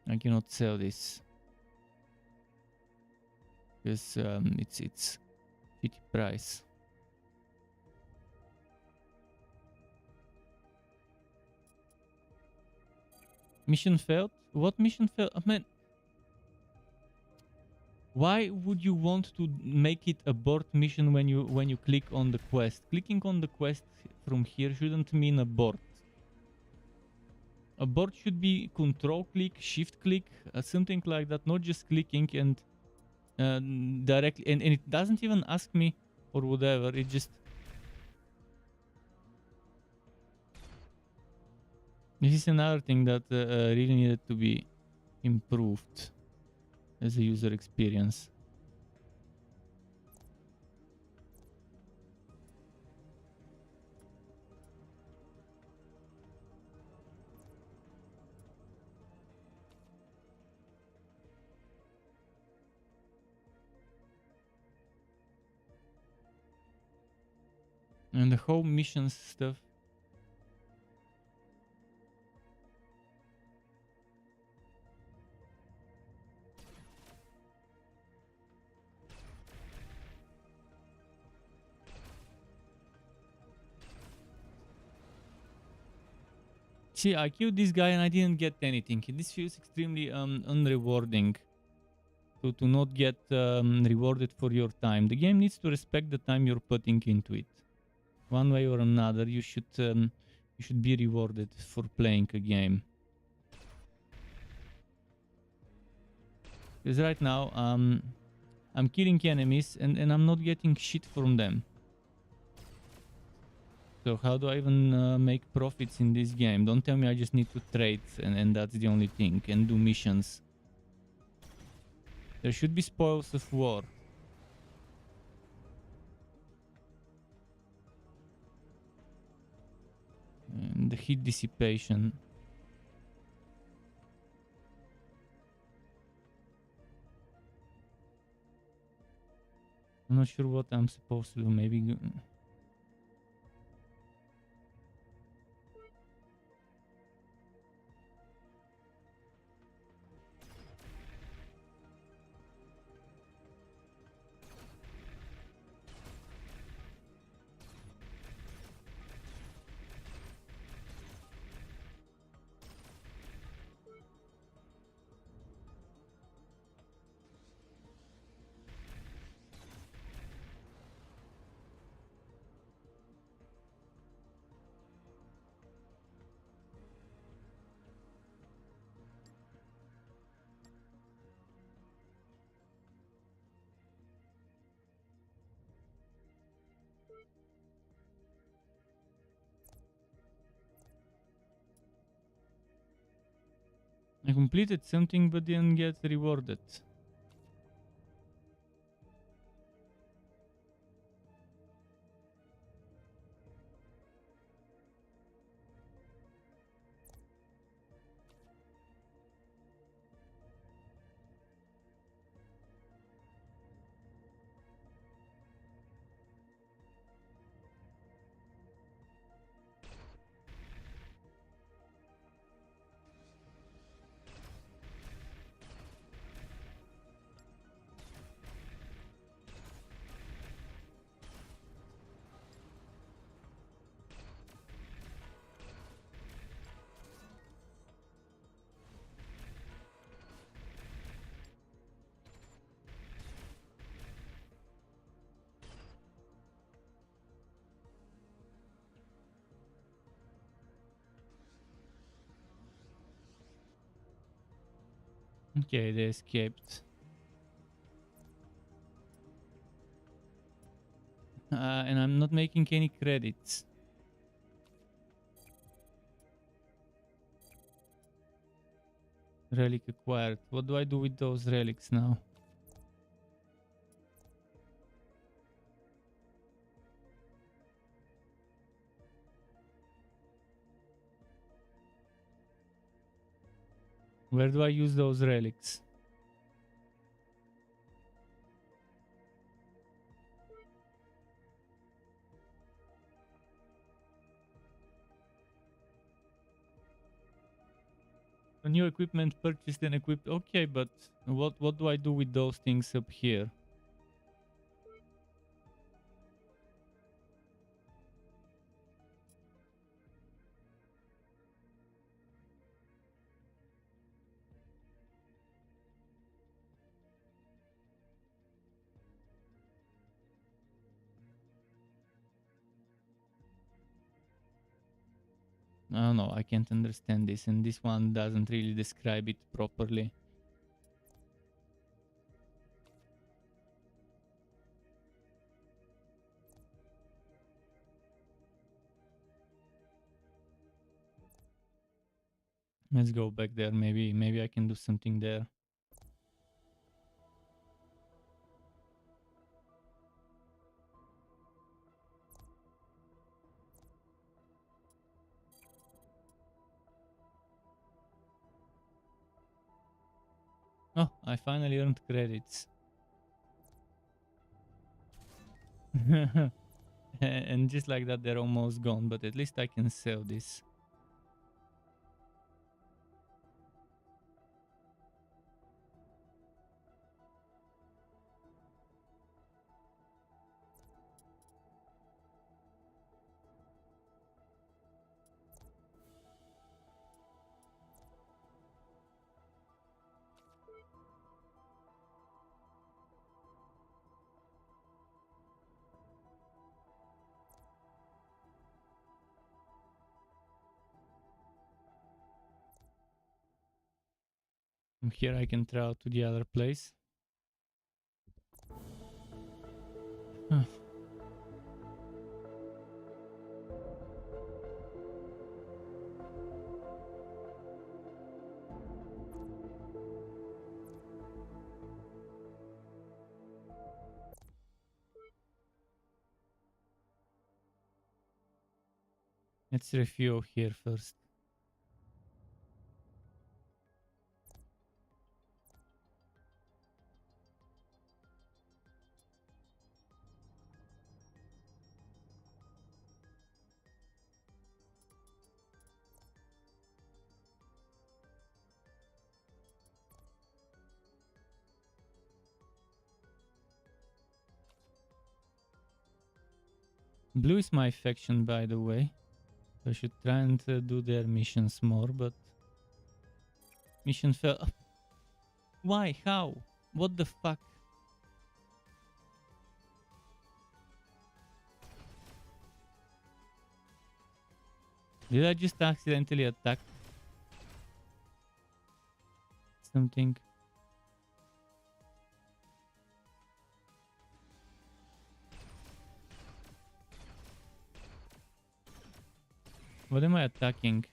I cannot sell this because it's shitty price. Mission failed? What mission failed? Man, why would you want to make it abort mission when you click on the quest? Clicking on the quest from here shouldn't mean abort. Abort should be control click, shift click, something like that, not just clicking and directly. And it doesn't even ask me or whatever. It just. This is another thing that really needed to be improved as a user experience. And the whole missions stuff. See, I killed this guy and I didn't get anything. This feels extremely unrewarding to not get rewarded for your time. The game needs to respect the time you're putting into it. One way or another, you should be rewarded for playing a game. Because right now, I'm killing enemies and I'm not getting shit from them. So how do I even make profits in this game? Don't tell me I just need to trade and that's the only thing, and do missions. There should be spoils of war. And the heat dissipation. I'm not sure what I'm supposed to do. Maybe. I completed something but didn't get rewarded. Okay, they escaped. And I'm not making any credits. Relic acquired. What do I do with those relics now? Where do I use those relics? A new equipment purchased and equipped. Okay, but what do I do with those things up here? I don't know, I can't understand this, and this one doesn't really describe it properly. Let's go back there. Maybe I can do something there. Oh, I finally earned credits. And just like that, they're almost gone, but at least I can sell this. From here I can travel to the other place. Huh. Let's refuel here first. Blue is my faction, by the way. I should try and do their missions more, but mission fail. Why? How? What the fuck? Did I just accidentally attack something? What am I attacking?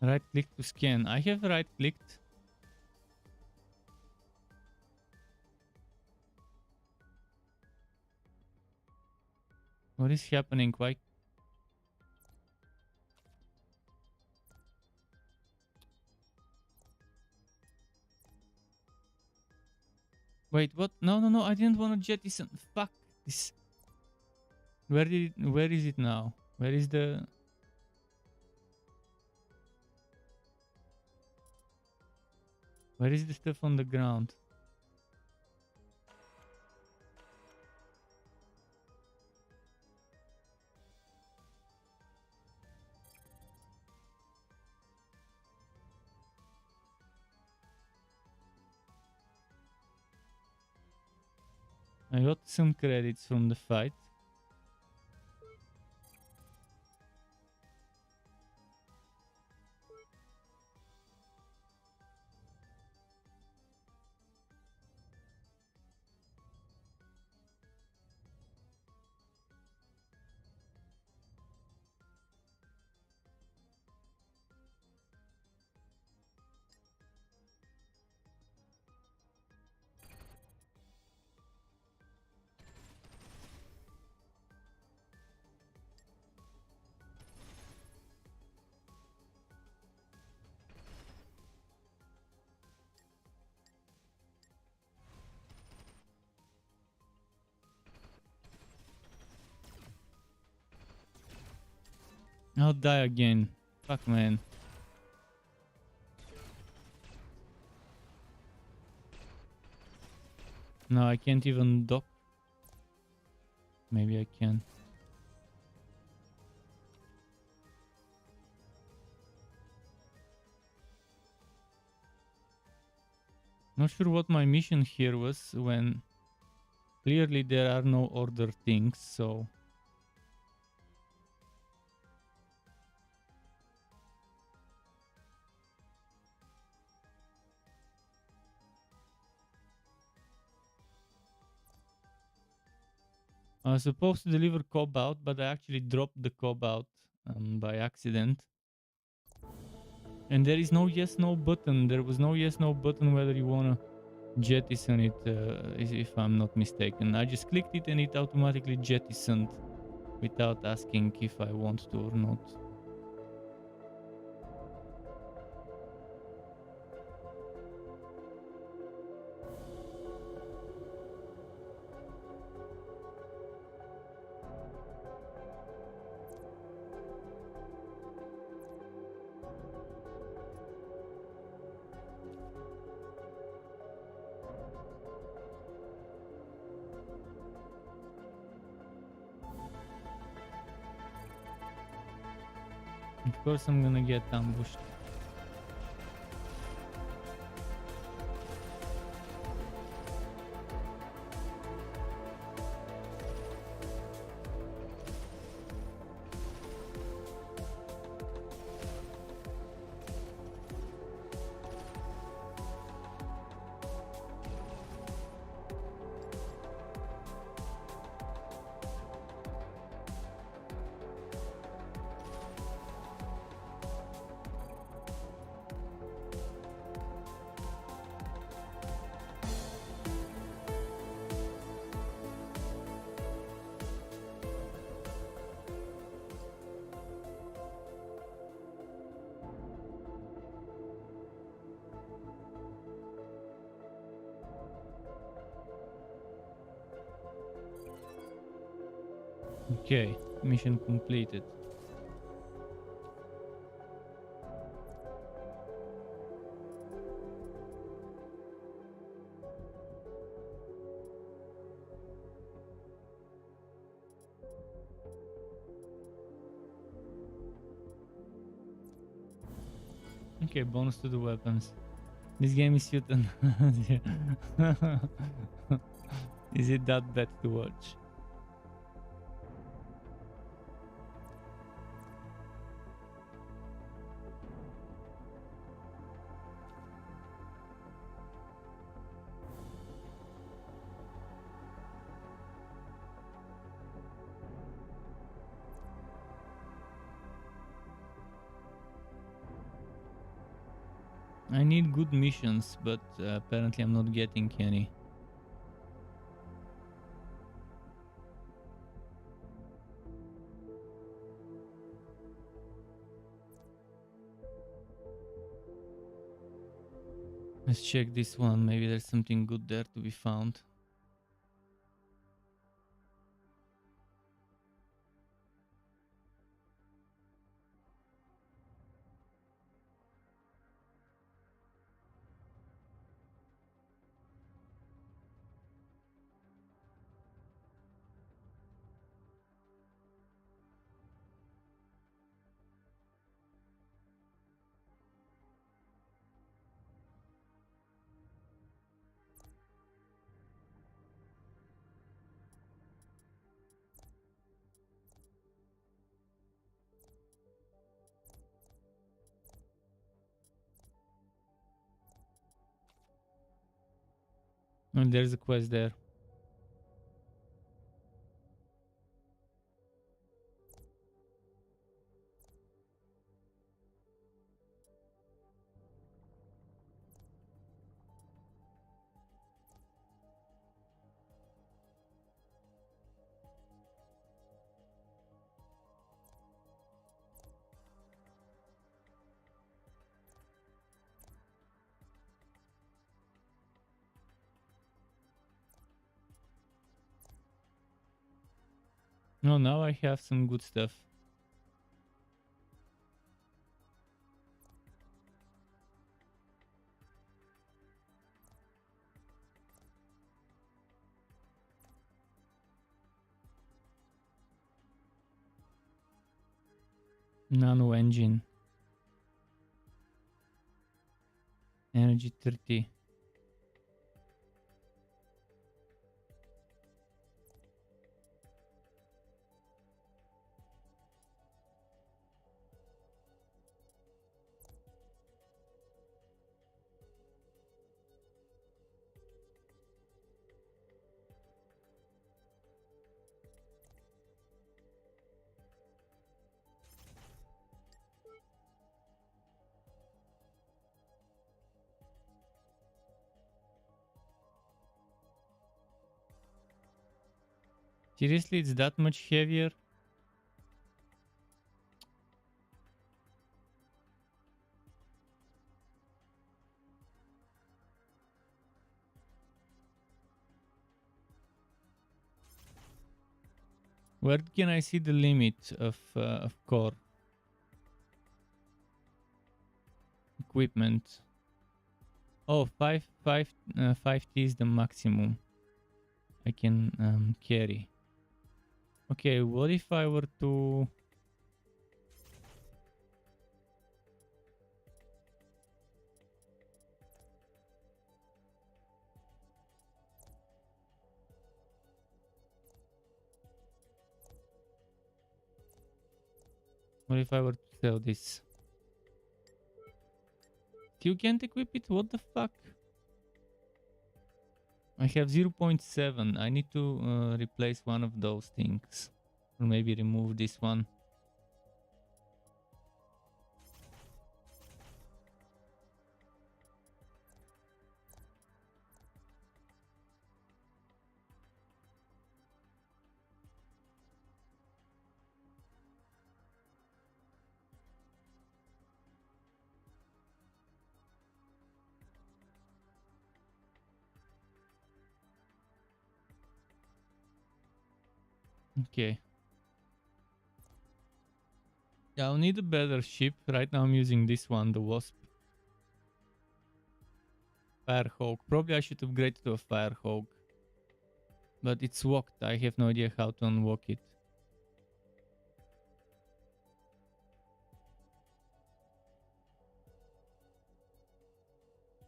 Right click to scan. I have right clicked. What is happening? Why? Wait, what? No, no, no, I didn't want to jettison. Fuck this. Where is it now? Where is the... Where is the stuff on the ground? I got some credits from the fight. I'll die again. Fuck, man. No, I can't even dock. Maybe I can. Not sure what my mission here was when clearly there are no order things, so... I was supposed to deliver cobalt, but I actually dropped the cobalt by accident. And there is no yes no button. There was no yes no button whether you wanna jettison it, if I'm not mistaken. I just clicked it and it automatically jettisoned without asking if I want to or not. Of course I'm gonna get ambushed. Okay, mission completed. Okay, bonus to the weapons. This game is shooting. Is it that bad to watch? I need good missions, but apparently I'm not getting any. Let's check this one. Maybe there's something good there to be found. And there's a quest there. No, now I have some good stuff. Nano engine. Energy 30. Seriously, it's that much heavier? Where can I see the limit of core equipment? Oh, 5T is the maximum I can carry. Okay, what if I were to... What if I were to sell this? You can't equip it? What the fuck? I have 0.7. I need to replace one of those things. Or maybe remove this one. Okay. Yeah, I'll need a better ship. Right now I'm using this one, the Wasp. Firehawk. Probably I should upgrade to a Firehawk. But it's locked. I have no idea how to unlock it.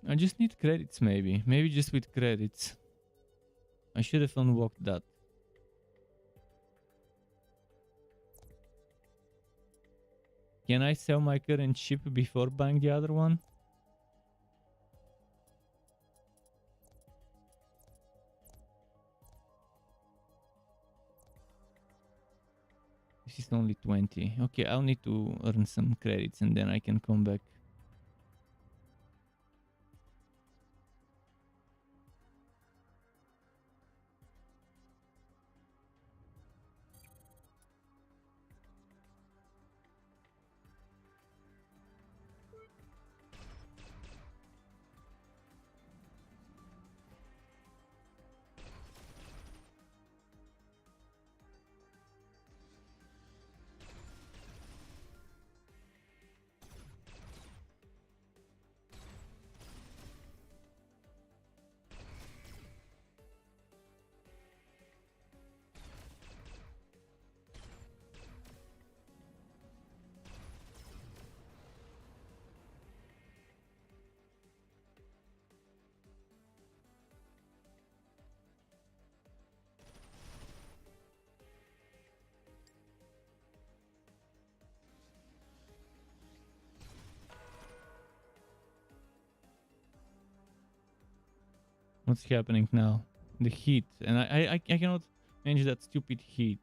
I just need credits maybe. Maybe just with credits. I should have unlocked that. Can I sell my current ship before buying the other one? This is only 20. Okay, I'll need to earn some credits and then I can come back. What's happening now? The heat. And I cannot manage that stupid heat.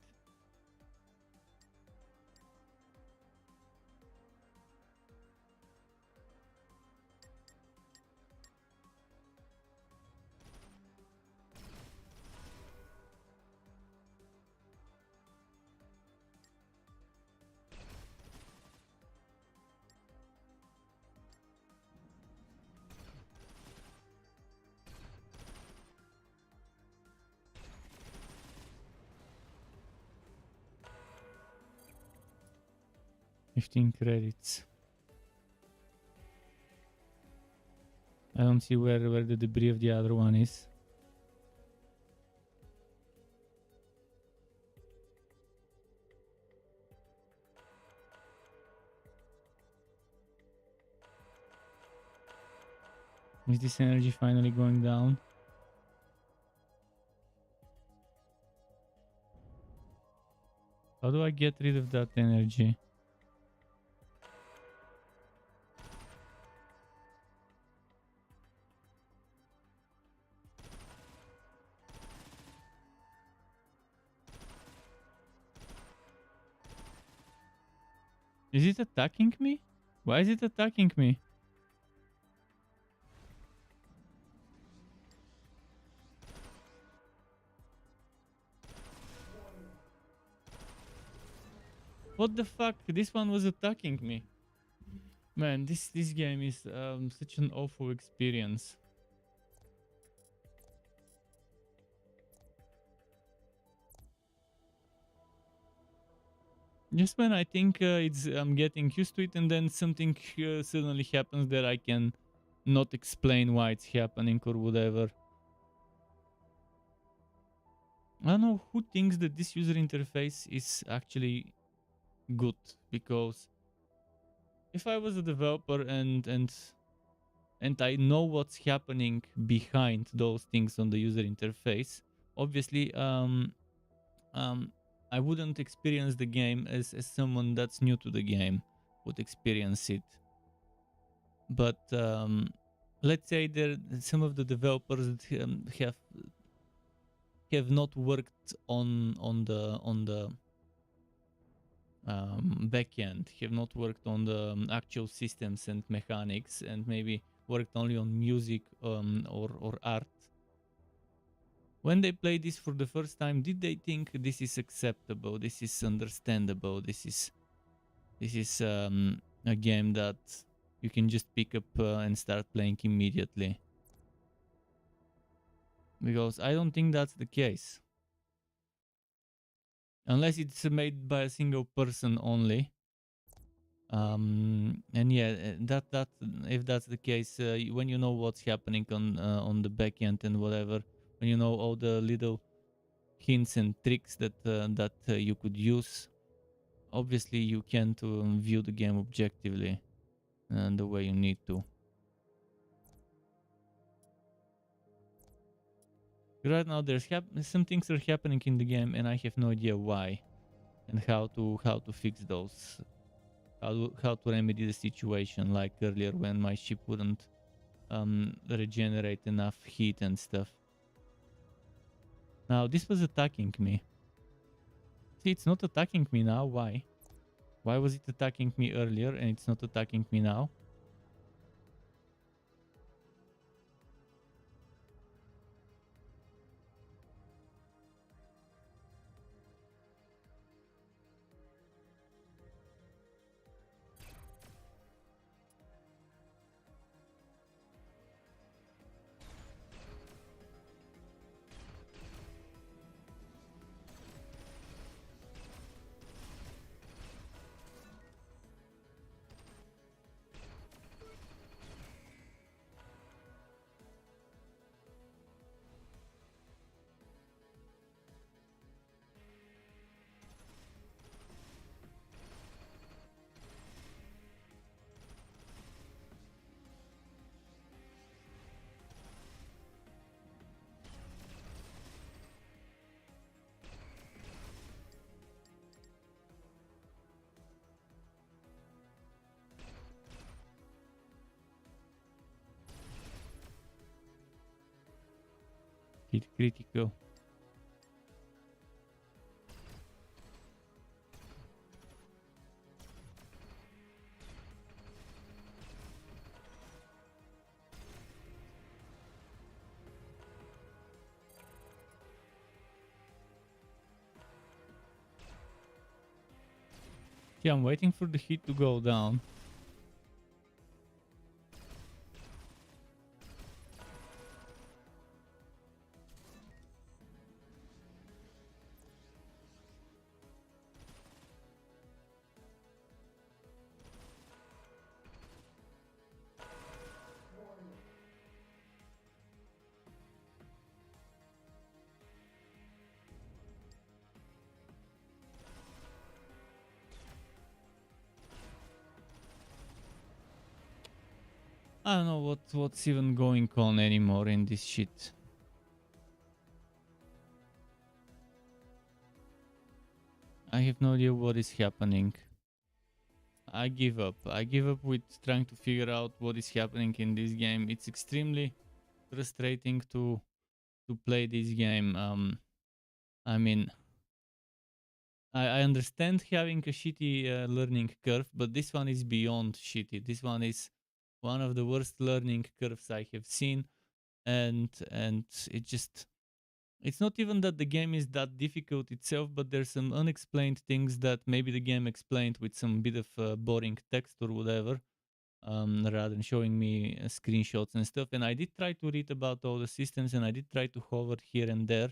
$15 credits. I don't see where the debris of the other one is. Is this energy finally going down? How do I get rid of that energy? Is it attacking me? Why is it attacking me? What the fuck? This one was attacking me. Man, this game is such an awful experience. Just when I think I'm getting used to it, and then something suddenly happens that I can not explain why it's happening or whatever. I don't know who thinks that this user interface is actually good, because if I was a developer and I know what's happening behind those things on the user interface, obviously I wouldn't experience the game as someone that's new to the game would experience it. But let's say there some of the developers have not worked on the backend, have not worked on the actual systems and mechanics, and maybe worked only on music or art. When they play this for the first time, did they think this is acceptable, this is understandable, this is a game that you can just pick up and start playing immediately? Because I don't think that's the case. Unless it's made by a single person only. And yeah, that if that's the case, when you know what's happening on the back end and whatever, when you know all the little hints and tricks that you could use, obviously you can't view the game objectively the way you need to. Right now there's some things are happening in the game and I have no idea why and how to fix those, how to remedy the situation, like earlier when my ship wouldn't regenerate enough heat and stuff. Now this was attacking me. See, it's not attacking me now. Why was it attacking me earlier and it's not attacking me now? Hit critical. Yeah, I'm waiting for the heat to go down. I don't know what's even going on anymore in this shit. I have no idea what is happening. I give up. I give up with trying to figure out what is happening in this game. It's extremely frustrating to play this game. I mean, I understand having a shitty learning curve, but this one is beyond shitty. This one is one of the worst learning curves I have seen, and it just, it's not even that the game is that difficult itself, but there's some unexplained things that maybe the game explained with some bit of boring text or whatever, rather than showing me screenshots and stuff. And I did try to read about all the systems, and I did try to hover here and there,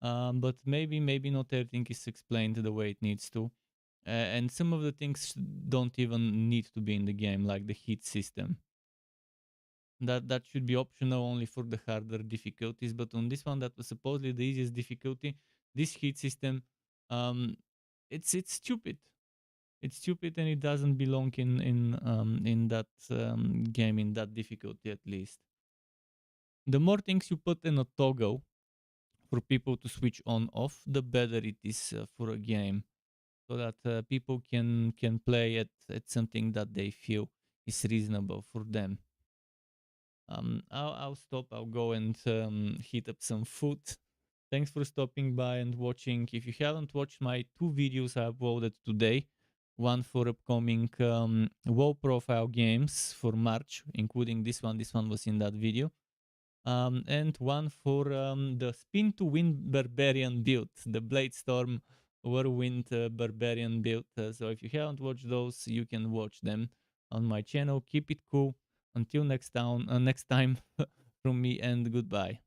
but maybe not everything is explained the way it needs to. And some of the things don't even need to be in the game, like the heat system. That should be optional only for the harder difficulties. But on this one, that was supposedly the easiest difficulty, this heat system, um, it's stupid. It's stupid, and it doesn't belong in that game, in that difficulty at least. The more things you put in a toggle for people to switch on off, the better it is for a game, so that people can play at something that they feel is reasonable for them. I'll stop. I'll go and heat up some food. Thanks for stopping by and watching. If you haven't watched my two videos I uploaded today, one for upcoming wall profile games for March, including this one. This one was in that video. And one for the Spin to Win Barbarian build, the Bladestorm Whirlwind Barbarian build. So if you haven't watched those, you can watch them on my channel. Keep it cool. Until next time, from me, and goodbye.